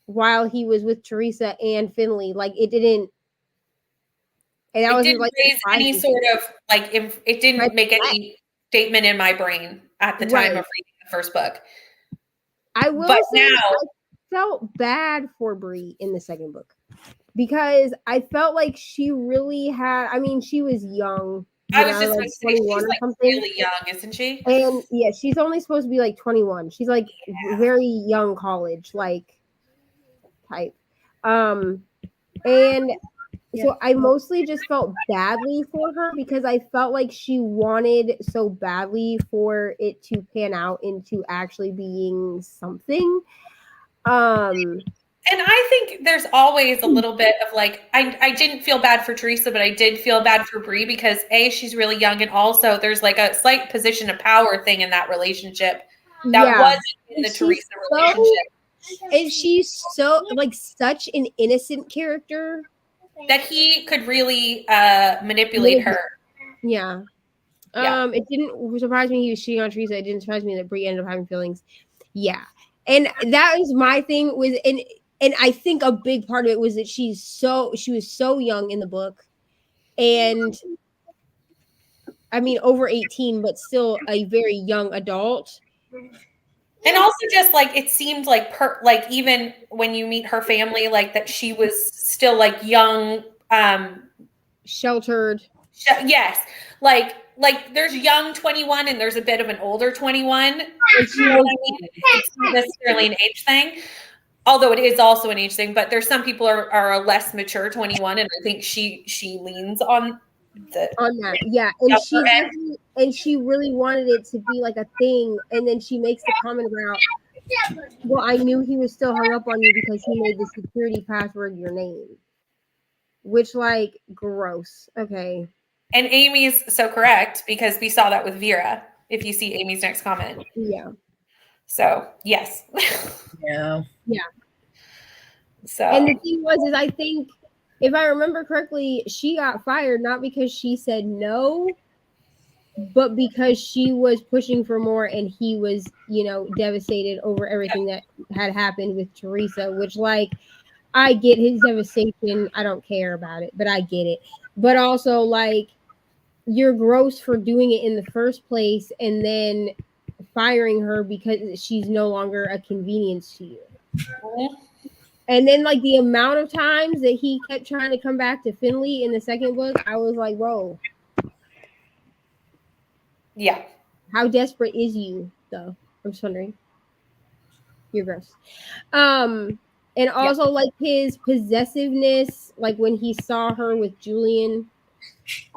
A: while he was with Teresa and Finlay, like it didn't. And that
B: didn't raise any sort of like, it didn't make any statement in my brain at the time of reading the first book.
A: I will say I felt bad for Bree in the second book because I felt like she really had. I mean, she was young.
B: I was just like 21 or something. Really young, isn't she?
A: And yeah, she's only supposed to be like 21. She's like very young college like type. And so I mostly just felt badly for her because I felt like she wanted so badly for it to pan out into actually being something.
B: And I think there's always a little bit of like, I didn't feel bad for Teresa, but I did feel bad for Bree because she's really young. And also there's like a slight position of power thing in that relationship that wasn't in the Teresa relationship.
A: And she's so like such an innocent character
B: that he could really manipulate her.
A: Yeah. It didn't surprise me he was cheating on Teresa. It didn't surprise me that Bree ended up having feelings. Yeah. And that was my thing was and I think a big part of it was that she was so young in the book. And I mean over 18, but still a very young adult.
B: And also just like it seemed like like even when you meet her family, like that she was still like young,
A: Sheltered.
B: Yes, like there's young 21 and there's a bit of an older 21.
A: And
B: You know what I mean? It's not necessarily an age thing, although it is also an age thing. But there's some people are a less mature 21, and I think she leans on
A: that, yeah. And she really wanted it to be like a thing, and then she makes the comment about, well, I knew he was still hung up on you because he made the security password your name, which, like, gross. Okay.
B: And Amy is so correct because we saw that with Vera. If you see Amy's next comment,
A: yeah.
B: So yes,
C: Yeah.
B: So
A: and the thing was, is I think if I remember correctly, she got fired not because she said no, but because she was pushing for more, and he was, devastated over everything that had happened with Teresa, which, like, I get his devastation. I don't care about it, but I get it. But also, like, you're gross for doing it in the first place and then firing her because she's no longer a convenience to you. And then, like, the amount of times that he kept trying to come back to Finlay in the second book, I was like, bro.
B: Yeah.
A: How desperate is you, though? I'm just wondering. You're gross. And also, like, his possessiveness, like when he saw her with Julian.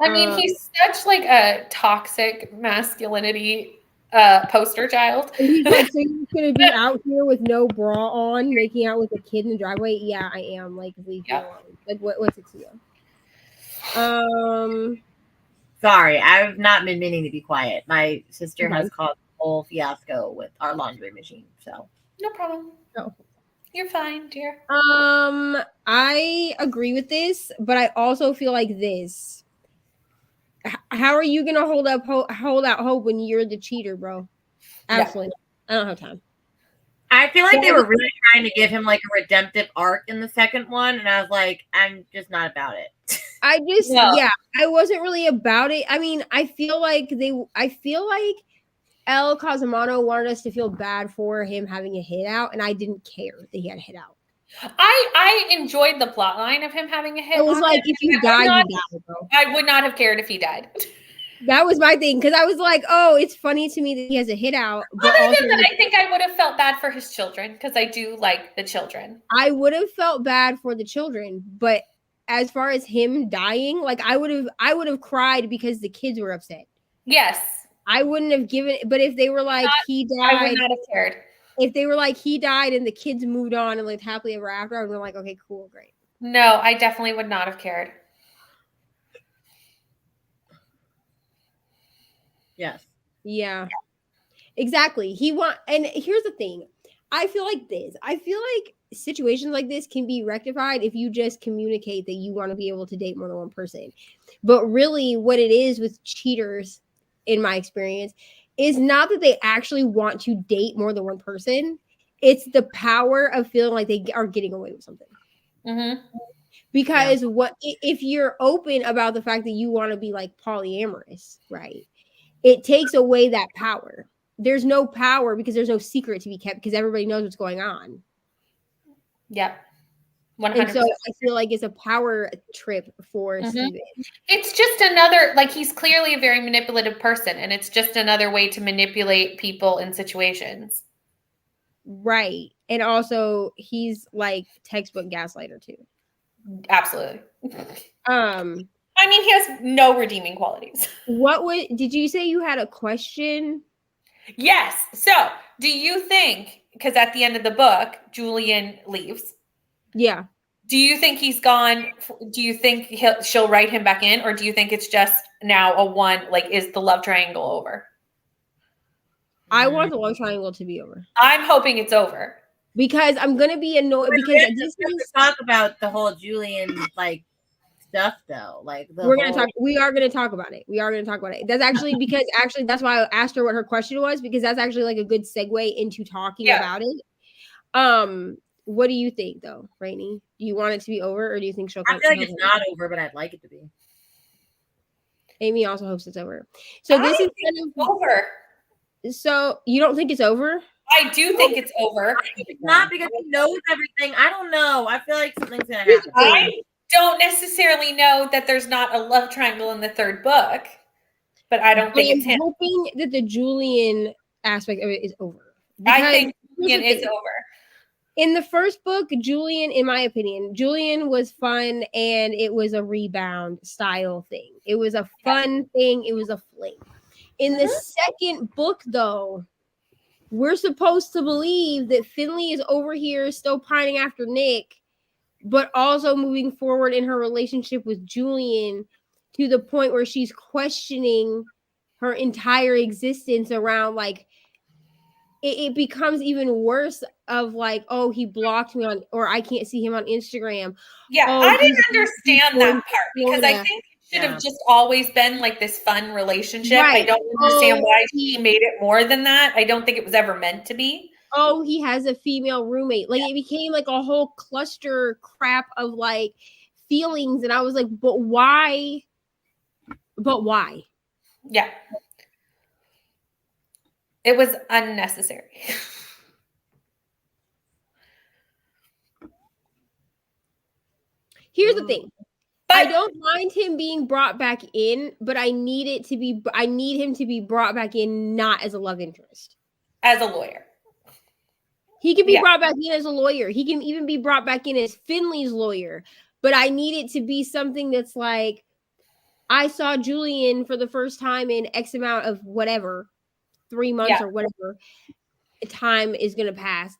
B: I mean, he's such like a toxic masculinity poster child.
A: And he's like, so you're gonna be out here with no bra on, making out with a kid in the driveway? Yeah, I am. Like, leave me alone. Like, what's it to you?
C: Sorry, I've not been meaning to be quiet. My sister has caused a whole fiasco with our laundry machine, so
B: no problem.
A: Oh.
B: You're fine, dear.
A: I agree with this, but I also feel like this. How are you gonna hold out hope when you're the cheater, bro? Absolutely, I don't have time.
C: I feel like they were really trying to give him like a redemptive arc in the second one, and I was like, I'm just not about it.
A: I wasn't really about it. I mean, I feel like El Cosimano wanted us to feel bad for him having a hit out, and I didn't care that he had a hit out.
B: I enjoyed the plot line of him having a hit.
A: It was like, if you die, you die, bro.
B: I would not have cared if he died.
A: That was my thing, because I was like, oh, it's funny to me that he has a hit out. But
B: other than that, I think I would have felt bad for his children, because I do like the children.
A: I would have felt bad for the children, but as far as him dying, like, I would have cried because the kids were upset.
B: Yes.
A: I wouldn't have given it, but if they were like, he died,
B: I would not have cared.
A: If they were like, he died and the kids moved on and lived happily ever after, I would have been like, okay, cool, great.
B: No, I definitely would not have cared.
C: Yes.
A: Yeah. Exactly. And here's the thing. I feel like situations like this can be rectified if you just communicate that you want to be able to date more than one person. But really, what it is with cheaters, in my experience, is not that they actually want to date more than one person. It's the power of feeling like they are getting away with something.
B: Mm-hmm.
A: Because if you're open about the fact that you want to be like polyamorous, right? It takes away that power. There's no power because there's no secret to be kept because everybody knows what's going on.
B: Yep.
A: 100%. And so I feel like it's a power trip for Steven.
B: It's just another, like, he's clearly a very manipulative person, and it's just another way to manipulate people in situations.
A: Right. And also, he's like textbook gaslighter too.
B: Absolutely.
A: I
B: mean, he has no redeeming qualities.
A: Did you say you had a question?
B: Yes. So, do you think, because at the end of the book, Julian leaves.
A: Yeah.
B: Do you think he's gone? Do you think she'll write him back in, or do you think it's just now a one, like, is the love triangle over?
A: I want the love triangle to be over.
B: I'm hoping it's over.
A: Because I'm going to be annoyed because
C: this is talk about the whole Julian, like, stuff though. Like, we
A: are going to talk about it. That's actually because that's why I asked her what her question was, because that's actually like a good segue into talking about it. What do you think though, Rainey? Do you want it to be over, or do you think she'll come?
C: I feel like it's not over, but I'd like it to be.
A: Amy also hopes it's over. So this is kind of
B: over.
A: So you don't think it's over?
B: I do think it's over.
C: It's not because he knows everything. I don't know. I feel like something's gonna
A: Here's the
C: happen.
A: thing.
B: I don't necessarily know that there's not a love triangle in the third book, but I don't think it's
A: I'm
B: him.
A: hoping that the Julian aspect of it is over.
B: I think
A: Because
B: Julian
A: here's the
B: is
A: thing.
B: over.
A: In the first book, Julian, in my opinion, Julian was fun and it was a rebound style thing. It was a fun thing. It was a fling. In the second book, though, we're supposed to believe that Finlay is over here still pining after Nick, but also moving forward in her relationship with Julian to the point where she's questioning her entire existence around like it becomes even worse of like, oh, he blocked me on, or I can't see him on Instagram.
B: Yeah,
A: Oh,
B: I didn't
A: he's
B: understand that part because I
A: Florida.
B: think it should have just always been like this fun relationship. I
A: Right.
B: don't understand
A: Oh,
B: why she made it more than that. I don't think it was ever meant to be.
A: Oh, he has a female roommate. Like it became like a whole cluster crap of like feelings, and I was like, but why? But why?
B: Yeah. It was unnecessary.
A: Here's the thing.
B: But
A: I don't mind him being brought back in, but I need him to be brought back in not as a love interest.
B: As a lawyer.
A: He can be brought back in as a lawyer. He can even be brought back in as Finley's lawyer. But I need it to be something that's like, I saw Julian for the first time in X amount of whatever, 3 months or whatever time is going to pass.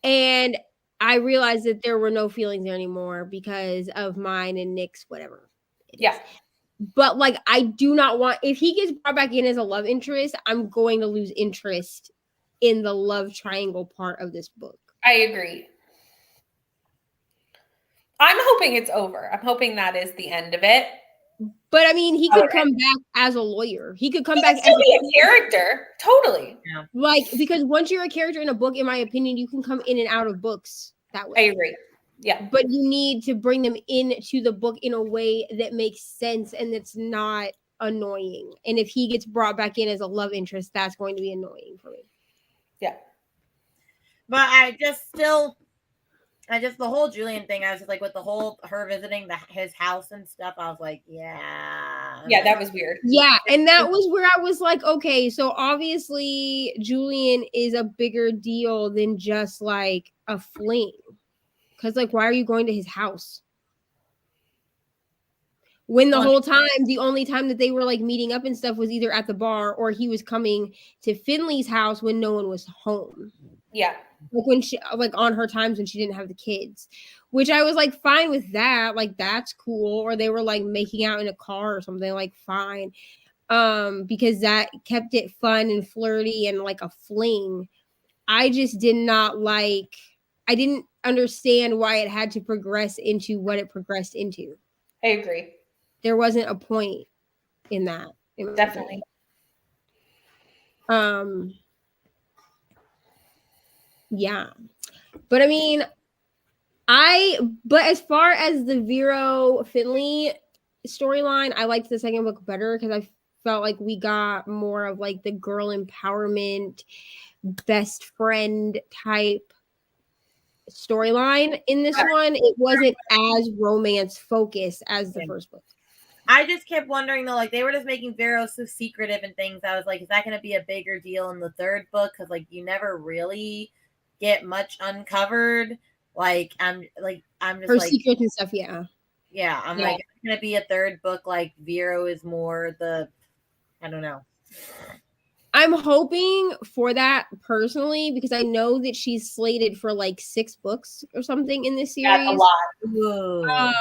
A: And I realized that there were no feelings there anymore because of mine and Nick's whatever.
B: Yeah.
A: But like, I do not want, if he gets brought back in as a love interest, I'm going to lose interest in the love triangle part of this book.
B: I agree. I'm hoping it's over. I'm hoping that is the end of it.
A: But I mean, he could come back as a lawyer. He could come back
B: as a character. Totally.
A: Like, because once you're a character in a book, in my opinion, you can come in and out of books that way.
B: I agree. Yeah.
A: But you need to bring them into the book in a way that makes sense and that's not annoying. And if he gets brought back in as a love interest, that's going to be annoying for me.
B: Yeah.
C: But the whole Julian thing, I was just like, with the whole her visiting his house and stuff, I was like, yeah,
B: that was weird.
A: Yeah, and that was where I was like, okay, so obviously Julian is a bigger deal than just like a fling, because like, why are you going to his house? When the whole time, the only time that they were like meeting up and stuff was either at the bar or he was coming to Finley's house when no one was home.
B: Yeah.
A: Like when she, like on her times when she didn't have the kids, which I was like fine with that, like that's cool. Or they were like making out in a car or something, like fine, because that kept it fun and flirty and like a fling. I just did not like. I didn't understand why it had to progress into what it progressed into.
B: I agree.
A: There wasn't a point in that.
B: Definitely.
A: Yeah. But I mean, but as far as the Vero Finlay storyline, I liked the second book better because I felt like we got more of like the girl empowerment, best friend type storyline in this one. It wasn't as romance focused as the first book.
C: I just kept wondering though, like they were just making Vero so secretive and things. I was like, is that going to be a bigger deal in the third book? Because like you never really get much uncovered. Like I'm just
A: her
C: like
A: secrets and stuff. Yeah.
C: Like it's going to be a third book. Like Vero is more I don't know.
A: I'm hoping for that personally because I know that she's slated for like 6 books or something in this series.
B: That's a lot.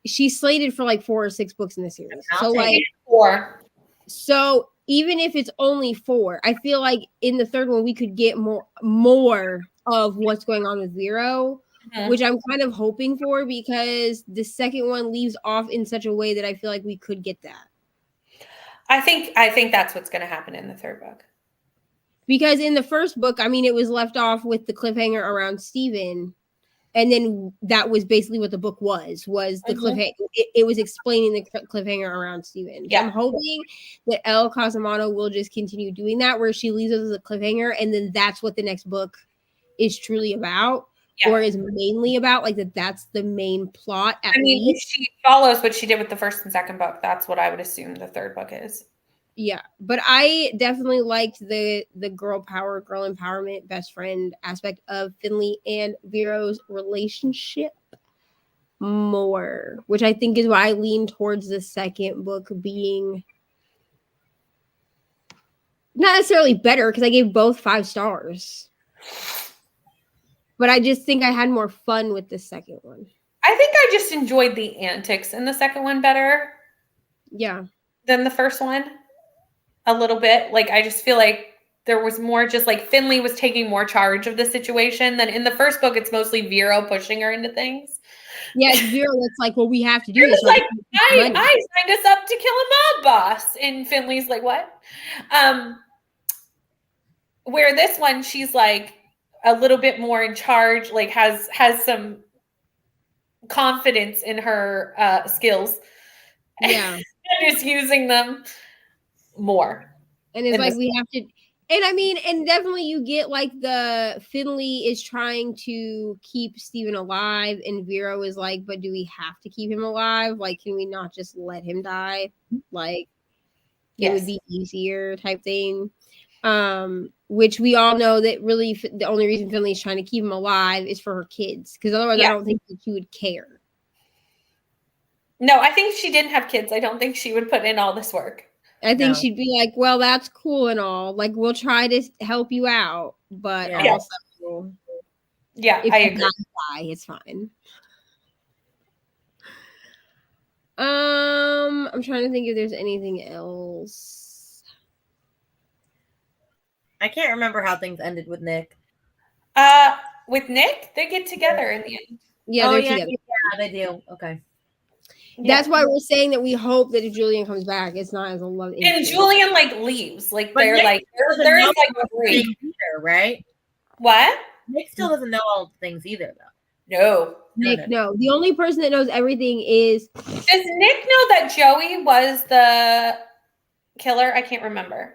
A: She's slated for like 4 or 6 books in the series. So like
B: 4.
A: So even if it's only 4, I feel like in the third one we could get more of what's going on with Vero, which I'm kind of hoping for because the second one leaves off in such a way that I feel like we could get that.
B: I think that's what's going to happen in the third book.
A: Because in the first book, I mean, it was left off with the cliffhanger around Steven. And then that was basically what the book was the cliffhanger. It was explaining the cliffhanger around Steven.
B: Yeah.
A: So I'm hoping that Elle Cosimano will just continue doing that, where she leaves us as a cliffhanger, and then that's what the next book is truly about, or is mainly about, like that's the main plot. At least
B: if she follows what she did with the first and second book, that's what I would assume the third book is.
A: Yeah, but I definitely liked the girl power, girl empowerment, best friend aspect of Finlay and Vero's relationship more, which I think is why I lean towards the second book being not necessarily better, because I gave both 5 stars. But I just think I had more fun with the second one.
B: I think I just enjoyed the antics in the second one better.
A: Yeah.
B: Than the first one. A little bit. Like, I just feel like there was more, just like Finlay was taking more charge of the situation than in the first book. It's mostly Vero pushing her into things.
A: Yeah, it's Vero that's like, well, we have to do this.
B: Like, I signed us up to kill a mob boss. And Finlay's like, what? Where this one, she's like a little bit more in charge, like has some confidence in her skills.
A: Yeah.
B: And is using them more.
A: And it's like, we have to, and I mean, and definitely you get like the Finlay is trying to keep Steven alive, and Vero is like, but do we have to keep him alive? Like, can we not just let him die? Like, it would be easier type thing. Which we all know that really the only reason Finlay is trying to keep him alive is for her kids, because otherwise I don't think that she would care.
B: No, I think if she didn't have kids, I don't think she would put in all this work.
A: I think she'd be like, well, that's cool and all. Like, we'll try to help you out, but also, if
B: I
A: you
B: agree.
A: die, it's fine. I'm trying to think if there's anything else.
C: I can't remember how things ended with Nick.
B: With Nick, they get together in the end.
A: Yeah, they're together.
C: Yeah, they do. Okay.
A: That's why we're saying that we hope that if Julian comes back, it's not as a love interest.
B: And Julian like leaves. Like,
C: but
B: they're
C: Nick
B: like there is like a break.
C: Either, right?
B: What?
C: Nick still doesn't know all the things either, though.
B: No.
A: Nick, no. The only person that knows everything is.
B: Does Nick know that Joey was the killer? I can't remember.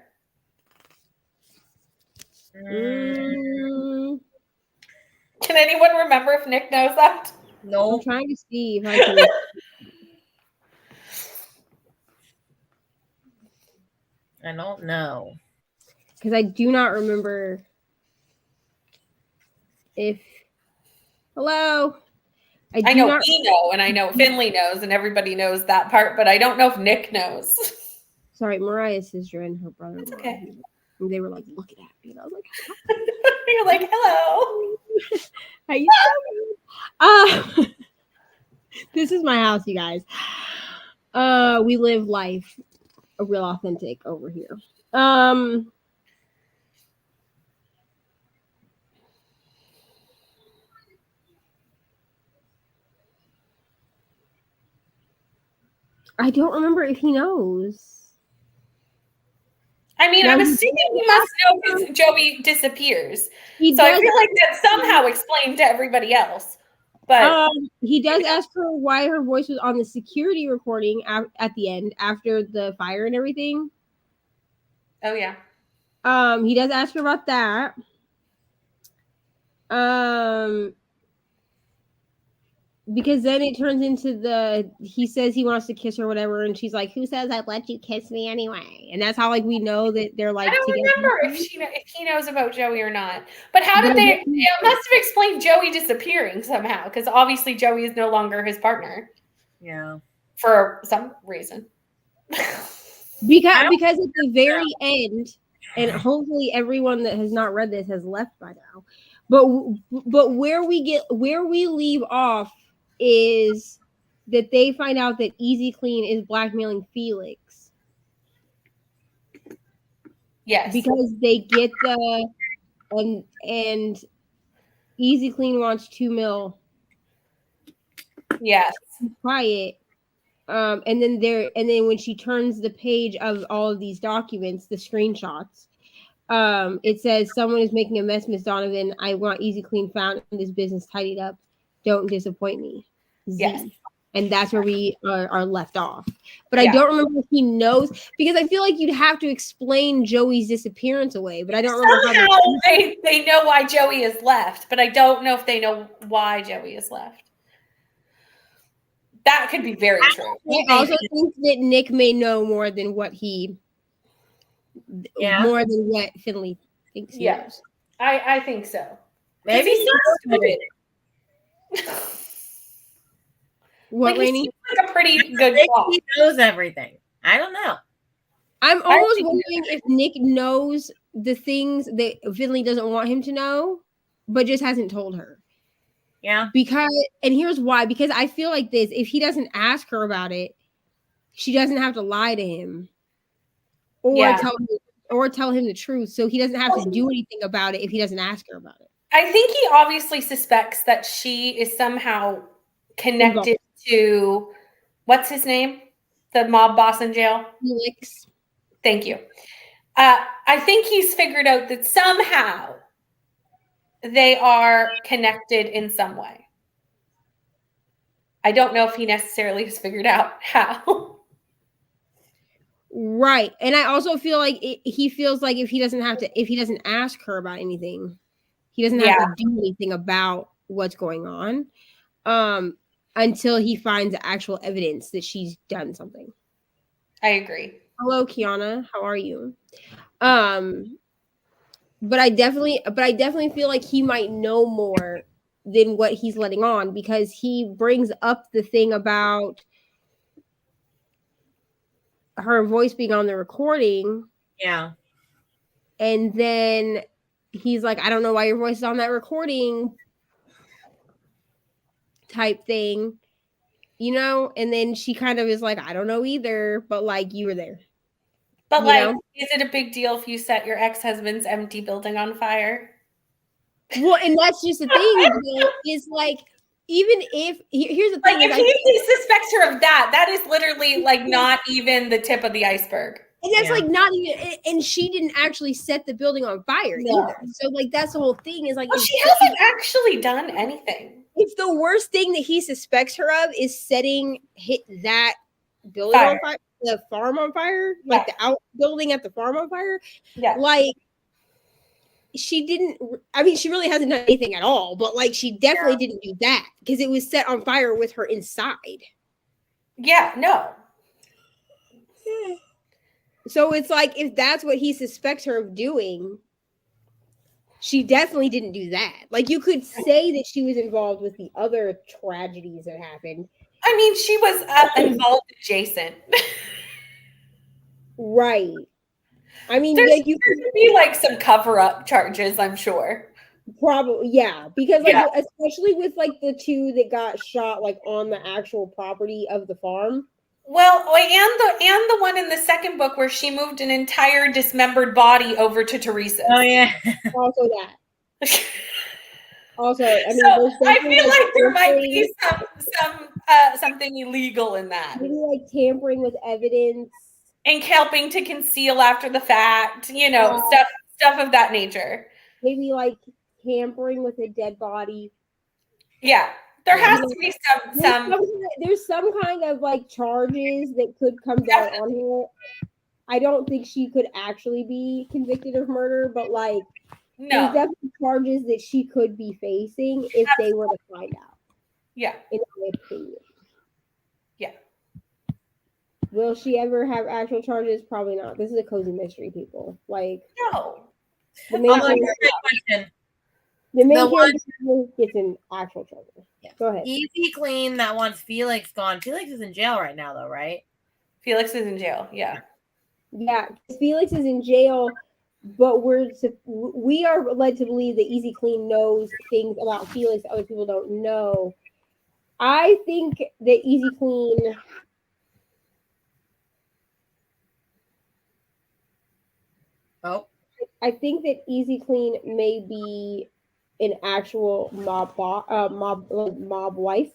B: Can anyone remember if Nick knows that?
C: No.
A: I'm trying to see if I can.
C: I don't know.
A: Because I do not remember if. Hello?
B: I know we know, and I know Finlay knows, and everybody knows that part, but I don't know if Nick knows.
A: Sorry, Mariah's sister and her brother.
B: That's okay.
A: And they were like looking at me, and I was like,
B: you're like, hello.
A: How you doing? This is my house, you guys. We live life a real authentic over here. I don't remember if he knows.
B: I mean, I'm assuming he must know because Joey disappears. So I feel like that's somehow explained to everybody else. But
A: he does ask her why her voice was on the security recording at the end after the fire and everything.
B: Oh yeah.
A: He does ask her about that. Because then it turns into he says he wants to kiss her or whatever, and she's like, who says I'd let you kiss me anyway? And that's how like we know that they're like
B: I don't
A: together.
B: remember if he knows about Joey or not. But how did they it must have explained Joey disappearing somehow, because obviously Joey is no longer his partner.
C: Yeah.
B: For some reason.
A: because at the very end, and hopefully everyone that has not read this has left by now. But where we leave off is that they find out that Easy Clean is blackmailing Felix.
B: Yes.
A: Because they get and Easy Clean wants $2 million.
B: Yes.
A: Quiet. And then when she turns the page of all of these documents, the screenshots, it says someone is making a mess, Miss Donovan. I want Easy Clean found in this business tidied up. Don't disappoint me. Z.
B: Yes.
A: And that's where we are left off. But I don't remember if he knows, because I feel like you'd have to explain Joey's disappearance away. But I don't remember
B: Somehow
A: how
B: they know why Joey is left, but I don't know if they know why Joey is left. That could be very true.
A: I also think that Nick may know more than what more than what Finlay thinks he knows.
B: I think so.
C: Maybe
B: he's not stupid.
A: What, Rainey?
B: He seems like a pretty good call.
C: He knows everything. I don't know.
A: I'm almost wondering if Nick knows the things that Finlay doesn't want him to know, but just hasn't told her.
C: Yeah.
A: And here's why. Because I feel like this, if he doesn't ask her about it, she doesn't have to lie to him or tell him the truth. So he doesn't have to do anything about it if he doesn't ask her about it.
B: I think he obviously suspects that she is somehow connected to, what's his name? The mob boss in jail?
A: Felix.
B: Thank you. I think he's figured out that somehow they are connected in some way. I don't know if he necessarily has figured out how.
A: Right. And I also feel like he feels like if he doesn't ask her about anything, he doesn't have to do anything about what's going on until he finds actual evidence that she's done something.
B: I agree.
A: Hello, Kiana. How are you? But I definitely feel like he might know more than what he's letting on, because he brings up the thing about her voice being on the recording.
C: Yeah.
A: And then he's like, I don't know why your voice is on that recording type thing, and then she kind of is like, I don't know either, but like, you were there.
B: But is it a big deal if you set your ex-husband's empty building on fire?
A: Well, and that's just the thing, is like, even if here's the thing,
B: like if he suspects her of that is literally like not even the tip of the iceberg.
A: And that's like not even, and she didn't actually set the building on fire either. So like, that's the whole thing, is like,
B: she hasn't actually done anything.
A: It's the worst thing that he suspects her of is setting that building on fire, the farm on fire, like the outbuilding at the farm on fire.
B: Yeah.
A: Like, she didn't, she really hasn't done anything at all, but like, she definitely didn't do that because it was set on fire with her inside.
B: Yeah, no.
A: So it's like, if that's what he suspects her of doing, she definitely didn't do that. Like, you could say that she was involved with the other tragedies that happened.
B: She was involved adjacent.
A: Right.
B: There could be like some cover-up charges, I'm sure.
A: Probably, yeah. Because especially with like the two that got shot like on the actual property of the farm.
B: Well, and the one in the second book where she moved an entire dismembered body over to Teresa's.
C: Oh yeah.
A: Also that. Also,
B: I feel like there might be something illegal in that.
A: Maybe like tampering with evidence.
B: And helping to conceal after the fact, stuff of that nature.
A: Maybe like tampering with a dead body.
B: Yeah. There has to be
A: there's some kind of like charges that could come down on her. I don't think she could actually be convicted of murder, but like there's definitely charges that she could be facing if they were to find out.
B: Yeah.
A: In my opinion.
B: Yeah.
A: Will she ever have actual charges? Probably not. This is a cozy mystery, people. Like,
B: no.
A: The main character gets an actual charge. Yeah. Go ahead.
C: Easy Clean that wants Felix gone. Felix is in jail right now, though, right?
B: Felix is in jail. Yeah.
A: Yeah, Felix is in jail, but we are led to believe that Easy Clean knows things about Felix that other people don't know. I think that Easy Clean.
C: Oh.
A: I think that Easy Clean may be an actual mob wife.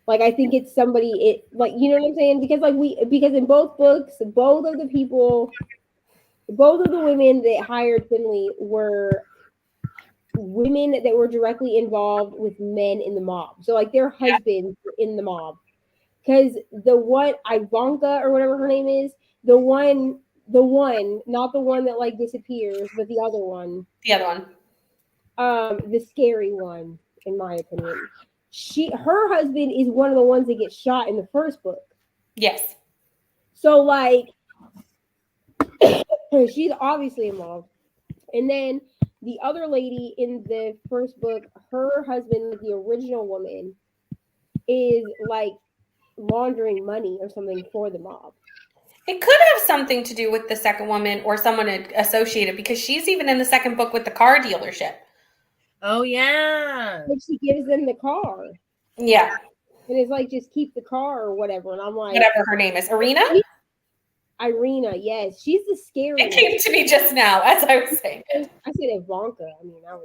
A: Like, I think it's somebody, you know what I'm saying? Because in both books, both of the women that hired Finlay were women that were directly involved with men in the mob. So like their husbands were in the mob. Because the one Ivanka or whatever her name is, the one, not the one that like disappears, but the other one.
B: The other one.
A: The scary one, in my opinion. Her husband is one of the ones that gets shot in the first book.
B: Yes.
A: So like she's obviously involved. And then the other lady in the first book, her husband, the original woman, is like laundering money or something for the mob.
B: It could have something to do with the second woman or someone associated, because she's even in the second book with the car dealership.
C: Oh yeah.
A: But she gives them the car.
B: Yeah.
A: And it's like, just keep the car or whatever. And I'm like,
B: whatever her name is. Irina?
A: Irina, yes. She's the scary
B: It came to me just now as I was saying it.
A: I said Ivanka.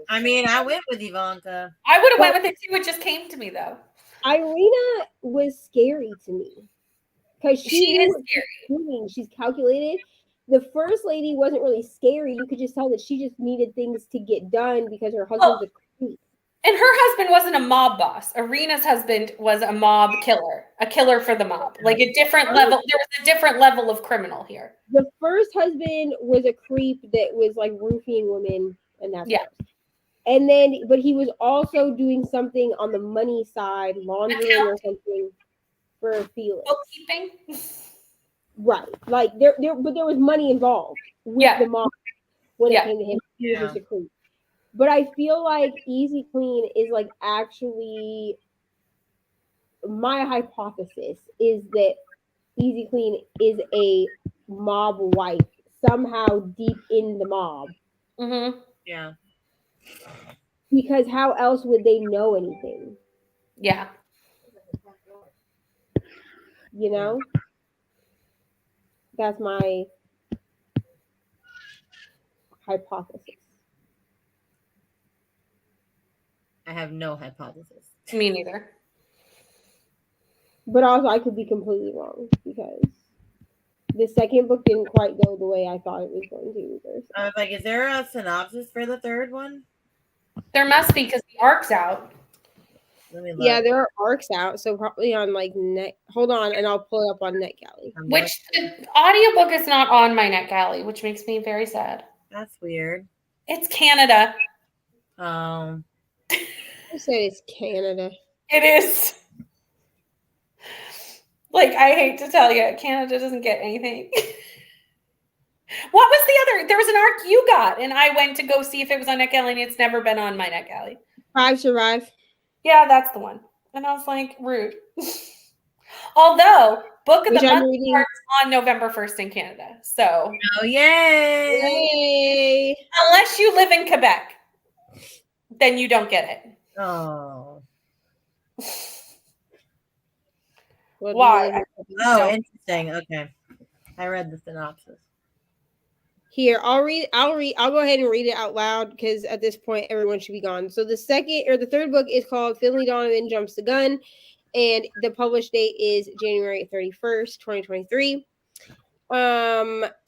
C: I went with Ivanka.
B: I would have went with it too. It just came to me though.
A: Irina was scary to me. Because
B: she is scary.
A: She's calculated. The first lady wasn't really scary. You could just tell that she just needed things to get done because her husband's a creep.
B: And her husband wasn't a mob boss. Irina's husband was a mob killer, a killer for the mob. Like a different level. There was a different level of criminal here.
A: The first husband was a creep that was like roofing women, and that's And then, but he was also doing something on the money side, laundering or something for Felix.
B: Bookkeeping.
A: Right. Like but there was money involved with the mob when it came to him. He was just a creep. But I feel like Easy Clean is like actually, my hypothesis is that Easy Clean is a mob wife somehow deep in the mob.
B: Mm-hmm.
C: Yeah.
A: Because how else would they know anything?
B: Yeah.
A: You know? That's my hypothesis.
C: I have no hypothesis.
B: Me neither.
A: But also, I could be completely wrong because the second book didn't quite go the way I thought it was going to either. So.
C: I was like, is there a synopsis for the third one?
B: There must be, because the arc's out.
A: Yeah, there are arcs out, so probably on like Net. Hold on, and I'll pull it up on NetGalley.
B: Which the audiobook is not on my NetGalley, which makes me very sad.
C: That's weird.
B: It's Canada.
A: I said it's Canada.
B: It is. Like, I hate to tell you, Canada doesn't get anything. What was the other? There was an arc you got, and I went to go see if it was on NetGalley, and it's never been on my NetGalley.
A: Five Survive.
B: Yeah, that's the one. And I was like, rude. Although, Book of the Month starts on November 1st in Canada. So.
C: Oh, yay!
A: Yay!
B: Unless you live in Quebec, then you don't get it.
C: Oh.
B: Why?
C: Oh, interesting. Okay. I read the synopsis.
A: Here, I'll go ahead and read it out loud because at this point everyone should be gone. So the third book is called Finlay Donovan Jumps the Gun, and the published date is January 31st, 2023.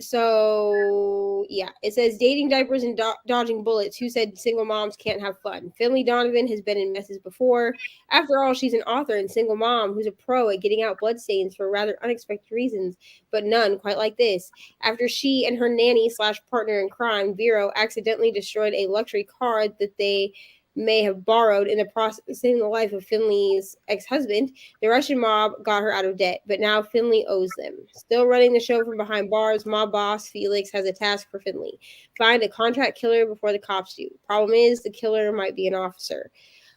A: So yeah, it says dating diapers and dodging bullets. Who said single moms can't have fun? Finlay Donovan has been in messes before. After all, she's an author and single mom who's a pro at getting out bloodstains for rather unexpected reasons, but none quite like this. After she and her nanny / partner in crime, Vero, accidentally destroyed a luxury car that they may have borrowed in the process of saving the life of Finlay's ex-husband, the Russian mob got her out of debt, but now Finlay owes them. Still running the show from behind bars, mob boss Felix has a task for Finlay. Find a contract killer before the cops do. Problem is, the killer might be an officer.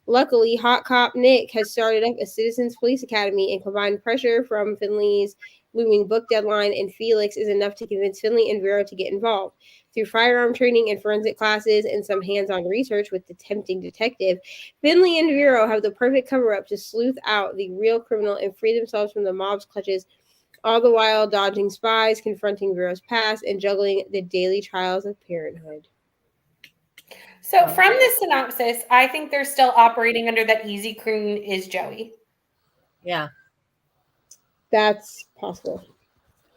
A: Luckily, hot cop Nick has started up a citizens police academy, and combined pressure from Finlay's looming book deadline and Felix is enough to convince Finlay and Vero to get involved. Through firearm training and forensic classes and some hands-on research with the tempting detective, Finlay and Vero have the perfect cover-up to sleuth out the real criminal and free themselves from the mob's clutches, all the while dodging spies, confronting Vero's past, and juggling the daily trials of parenthood.
B: So from this synopsis, I think they're still operating under that Easy Clean is Joey.
C: Yeah.
A: That's possible.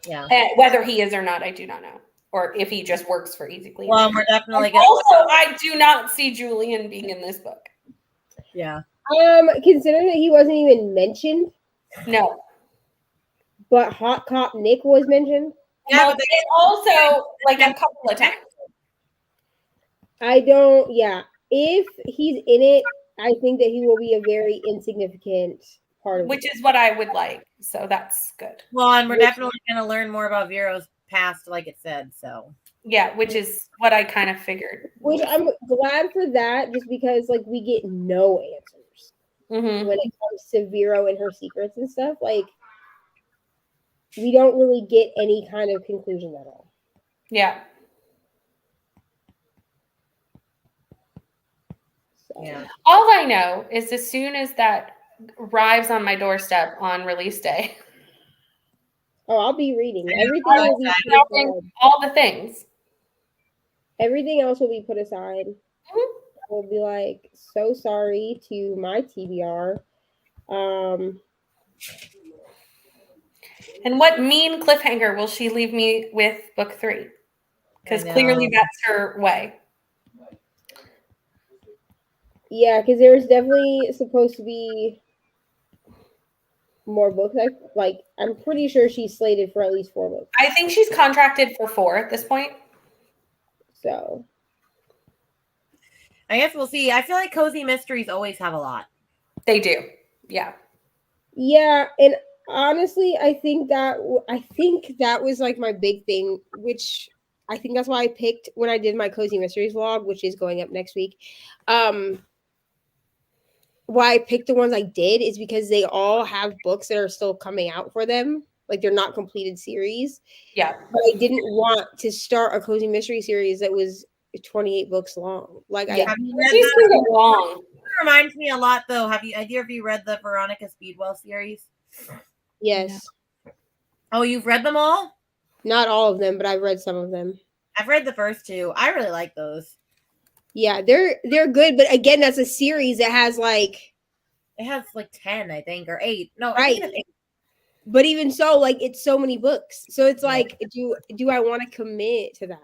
C: Yeah.
B: Whether he is or not, I do not know. or if he just works for Easy Clean.
C: Well, we're definitely
B: And also, I do not see Julian being in this book.
C: Yeah.
A: Considering that he wasn't even mentioned,
B: No.
A: but Hot Cop Nick was mentioned.
C: Yeah,
B: Well,
C: but they
B: and also like a couple of times.
A: I don't. Yeah, if he's in it, I think that he will be a very insignificant part of
B: Which
A: it.
B: is what I would like. So that's good.
C: Well, and we're definitely going to learn more about Vero's past, like it said. So
B: Yeah, which is what I kind of figured.
A: Which I'm glad for that, just because like we get no answers
B: Mm-hmm.
A: when it comes to Vero and her secrets and stuff. Like we don't really get any kind of conclusion at all.
B: Yeah.
A: So.
C: yeah.
B: All I know is as soon as that arrives on my doorstep on release day,
A: Oh, I'll be reading. Everything will be put aside.
B: all the things.
A: Everything else will be put aside.
B: Mhm.
A: I will be like, so sorry to my TBR.
B: And what mean cliffhanger will she leave me with book 3? Because clearly that's her way.
A: Yeah, because there's definitely supposed to be more books. I'm pretty sure she's slated for at least 4 books.
B: I think she's contracted for 4 at this point.
A: So
C: I guess we'll see. I feel like cozy mysteries always have a lot.
B: They do. Yeah.
A: Yeah, and honestly, I think that was like my big thing, which I think that's why I picked when I did my cozy mysteries vlog, which is going up next week. Why I picked the ones I did is because they all have books that are still coming out for them. Like they're not completed series.
B: Yeah.
A: But I didn't want to start a cozy mystery series that was 28 books long. Like
B: Yeah.
C: Have you read
B: She's long.
C: It reminds me a lot, though. Have you read the Veronica Speedwell series?
A: Yes.
C: Oh, you've read them all?
A: Not all of them, but I've read some of them.
C: I've read the first 2. I really like those.
A: Yeah, they're good, but again, that's a series that has like
C: it has like 10, I think, or 8. No,
A: right.
C: I think it's 8.
A: But even so, like it's so many books. So it's like, do I want to commit to that?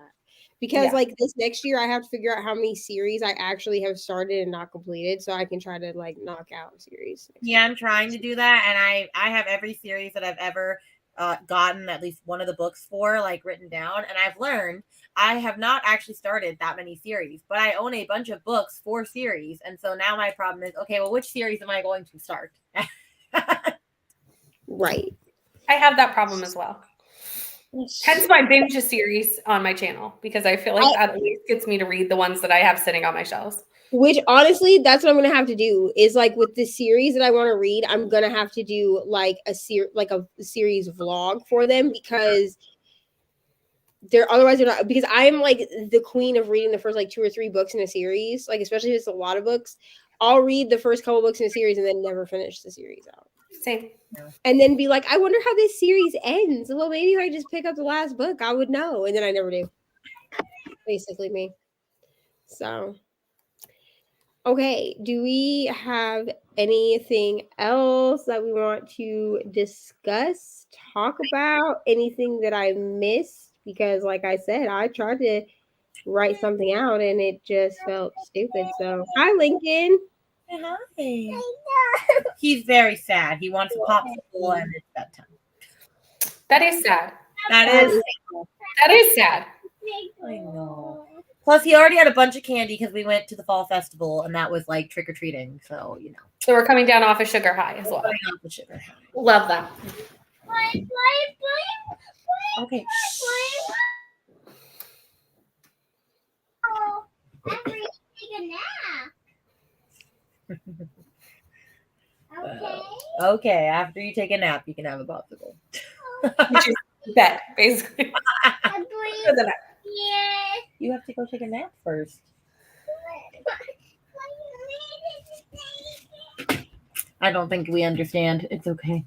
A: Because like this next year I have to figure out how many series I actually have started and not completed so I can try to like knock out series.
C: Yeah, I'm trying to do that, and I have every series that I've ever gotten at least one of the books for like written down, and I've learned I have not actually started that many series, but I own a bunch of books for series, and so now my problem is, okay, well, which series am I going to start?
A: Right.
B: I have that problem as well. Hence my binge series on my channel, because I feel like that at least gets me to read the ones that I have sitting on my shelves.
A: Which honestly, that's what I'm gonna have to do. Is like with the series that I want to read, I'm gonna have to do like a series vlog for them because otherwise they're not. Because I'm like the queen of reading the first like 2 or 3 books in a series, like especially if it's a lot of books. I'll read the first couple books in a series and then never finish the series out.
B: Same.
A: And then be like, I wonder how this series ends. Well, maybe if I just pick up the last book, I would know. And then I never do. Basically me. So, okay. Do we have anything else that we want to discuss, talk about? Anything that I missed? Because like I said, I tried to write something out and it just felt stupid. So, hi, Lincoln.
C: Hi. He's very sad. He wants a popsicle and it's bedtime.
B: That is sad.
C: That is
B: sad.
C: I know. Plus, he already had a bunch of candy because we went to the fall festival and that was like trick or treating. So
B: So we're coming down off a sugar high as well. Love that.
C: Okay. Okay, after you take a nap, you can have a popsicle.
B: Which is bet, basically.
C: You have to go take a nap first. I don't think we understand. It's okay.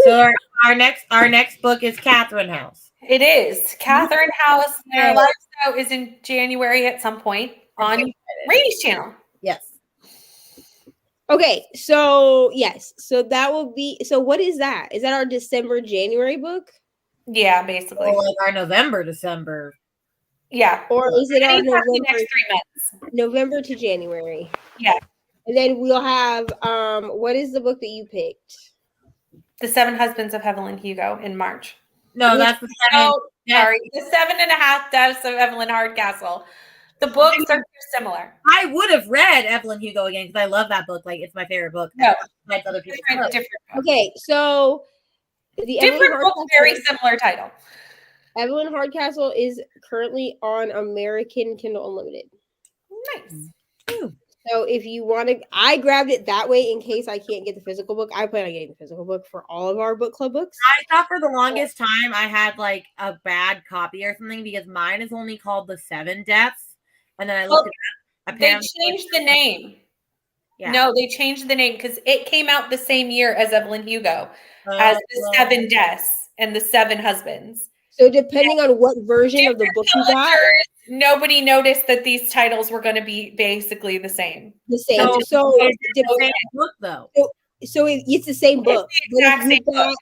C: So our next book is Catherine House.
B: It is. Catherine House. Their live show is in January at some point on Rainey's channel.
C: Yes.
A: Okay, so yes. So that will be, so what is that? Is that our December, January book?
B: Yeah, basically.
C: Or like our November, December.
B: Yeah.
A: Or is it our
B: Anytime in the
A: November,
B: next 3 months.
A: November to January?
B: Yeah.
A: And then we'll have what is the book that you picked?
B: The 7 Husbands of Evelyn Hugo in March.
C: No, that's the 7.
B: Sorry. The 7.5 Deaths of Evelyn Hardcastle. The books are similar.
C: I would have read Evelyn Hugo again because I love that book. Like, it's my favorite book.
B: No.
C: Like other people's
B: Different
C: books.
B: book.
A: Okay, so the
B: Different book, very similar title.
A: Evelyn Hardcastle is currently on American Kindle Unlimited.
B: Nice.
C: Ooh.
A: So if you want to, I grabbed it that way in case I can't get the physical book. I plan on getting the physical book for all of our book club books.
C: I thought for the longest time I had like a bad copy or something because mine is only called The 7 Deaths. And then I looked at that.
B: They changed the name. Yeah. No, they changed the name because it came out the same year as Evelyn Hugo as The 7 Deaths and The 7 Husbands.
A: So depending on what version of the book you got,
B: nobody noticed that these titles were going to be basically the same.
A: The same. So
C: it's the same book though.
A: So it's the same book.
B: It's the exact same book.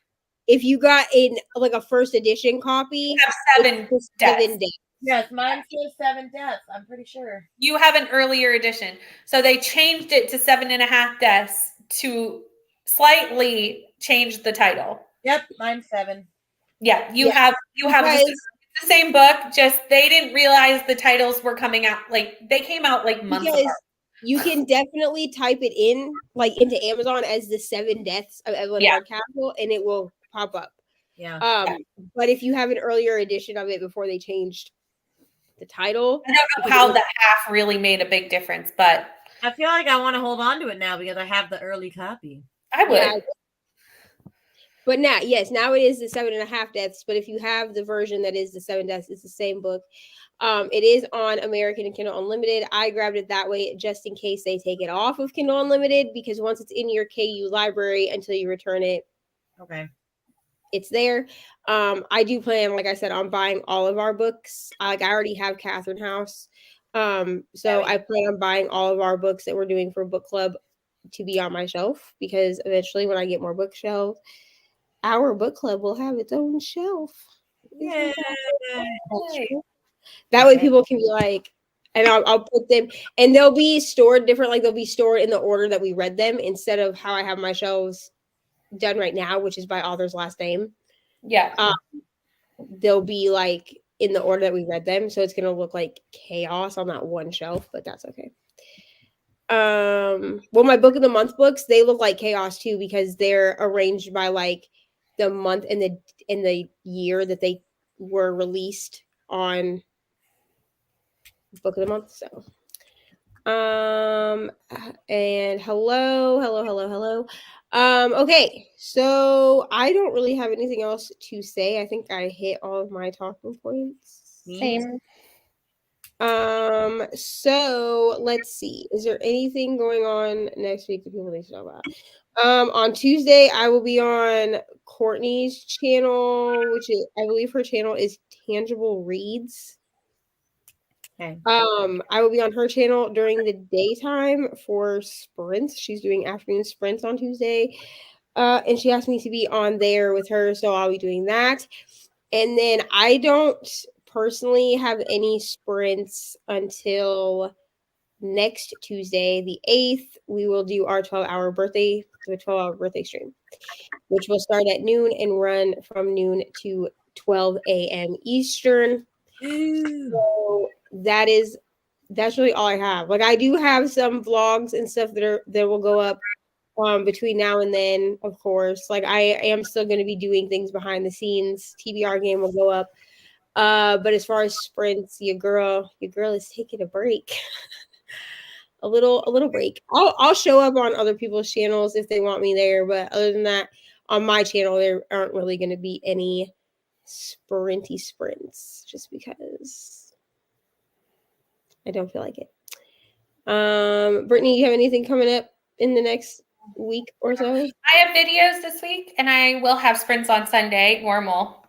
A: If you got in like a first edition copy,
B: you have 7 deaths.
C: Yes, mine says 7 Deaths. I'm pretty sure.
B: You have an earlier edition. So they changed it to 7.5 Deaths to slightly change the title.
C: Yep, mine's 7.
B: Yeah, you have the same book, just they didn't realize the titles were coming out, like they came out like months apart.
A: You can definitely type it in like into Amazon as The 7 Deaths of Evelyn Hardcastle and it will pop up.
C: Yeah.
A: But if you have an earlier edition of it before they changed the title,
B: I don't know how the half really made a big difference, but
C: I feel like I want to hold on to it now because I have the early copy.
B: I would. Yeah.
A: But now it is The 7.5 Deaths. But if you have the version that is The 7 Deaths, it's the same book. It is on American and Kindle Unlimited. I grabbed it that way just in case they take it off of Kindle Unlimited because once it's in your KU library until you return it, it's there. I do plan, like I said, on buying all of our books. I already have Catherine House. So I plan on buying all of our books that we're doing for book club to be on my shelf because eventually when I get more bookshelves, our book club will have its own shelf.
C: Yay.
A: That way people can be like, and I'll put them, and they'll be stored different. Like they'll be stored in the order that we read them instead of how I have my shelves done right now, which is by author's last name.
B: Yeah.
A: They'll be like in the order that we read them. So it's going to look like chaos on that one shelf, but that's okay. Well, my book of the month books, they look like chaos too, because they're arranged by like the month and the year that they were released on book of the month. So, and hello. Okay, so I don't really have anything else to say. I think I hit all of my talking points.
B: Same.
A: So let's see. Is there anything going on next week that people need to know about? On Tuesday, I will be on Courtney's channel, which is, I believe her channel is Tangible Reads.
C: Okay.
A: I will be on her channel during the daytime for sprints. She's doing afternoon sprints on Tuesday. And she asked me to be on there with her, so I'll be doing that. And then I don't personally have any sprints until next Tuesday, the 8th. We will do our 12-hour birthday stream, which will start at noon and run from noon to 12 a.m. Eastern. So that's really all I have. Like I do have some vlogs and stuff that will go up between now and then, of course. Like I am still going to be doing things behind the scenes. TBR game will go up. But as far as sprints, your girl is taking a break. a little break. I'll show up on other people's channels if they want me there, but other than that, on my channel there aren't really going to be any sprinty sprints just because I don't feel like it. Brittany, you have anything coming up in the next week or so?
B: I have videos this week and I will have sprints on Sunday, normal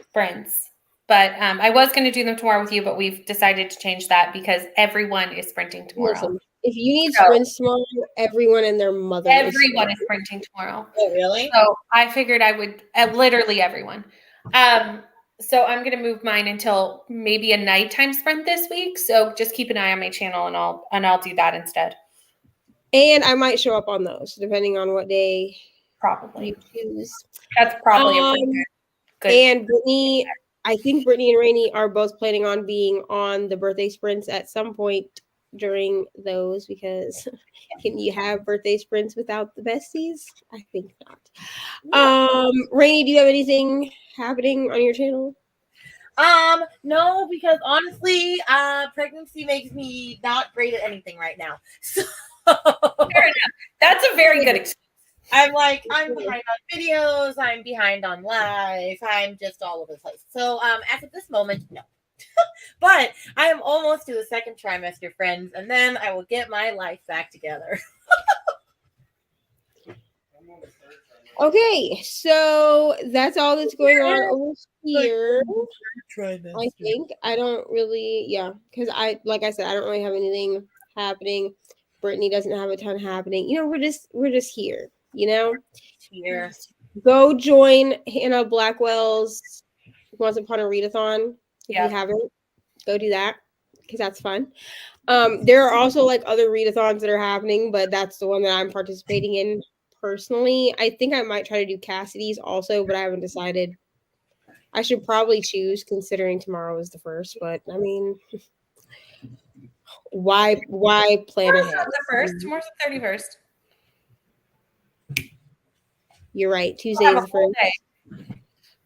B: sprints. But I was going to do them tomorrow with you, but we've decided to change that because everyone is sprinting tomorrow.
A: Listen, if you need sprints tomorrow, everyone and their mother
B: is sprinting tomorrow.
C: Oh, really?
B: So I figured I would, literally everyone. So I'm gonna move mine until maybe a nighttime sprint this week. So just keep an eye on my channel, and I'll do that instead.
A: And I might show up on those depending on what day
B: Probably
A: you choose.
B: that's probably a pretty good.
A: And Brittany, I think Brittany and Rainey are both planning on being on the birthday sprints at some point during those, because can you have birthday sprints without the besties? I think not. Rainey, do you have anything happening on your channel?
C: No, because honestly, pregnancy makes me not great at anything right now. So
B: Fair enough. That's a very good excuse.
C: I'm behind on videos, I'm behind on live, I'm just all over the place. So as of this moment, no. But I am almost to the second trimester, friends, and then I will get my life back together.
A: Okay, so that's all that's going on over here. I think I don't really, because like I said, I don't really have anything happening. Brittany doesn't have a ton happening. We're just here.
C: Here.
A: Go join Hannah Blackwell's Once Upon a Readathon if you haven't. Go do that because that's fun. There are also like other readathons that are happening, but that's the one that I'm participating in personally. I think I might try to do Cassidy's also, but I haven't decided. I should probably choose considering tomorrow is the first, but I mean, why plan ahead?
B: The first, tomorrow's the 31st.
A: You're right. Tuesday is the first.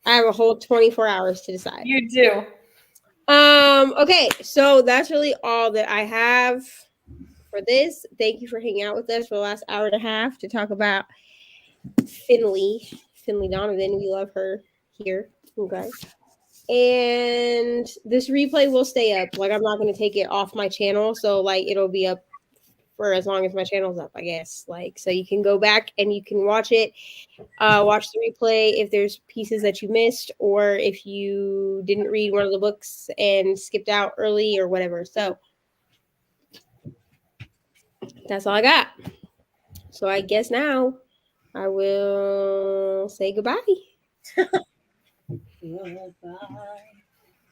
A: I have a whole 24 hours to decide.
B: You do.
A: Okay, so that's really all that I have for this. Thank you for hanging out with us for the last hour and a half to talk about Finlay Donovan. We love her here. Okay. And this replay will stay up. Like, I'm not going to take it off my channel. So, like, it'll be up for as long as my channel's up, I guess. Like, so you can go back and you can watch it. Watch the replay if there's pieces that you missed or if you didn't read one of the books and skipped out early or whatever. So, that's all I got. So, I guess now I will say goodbye.
C: Goodbye.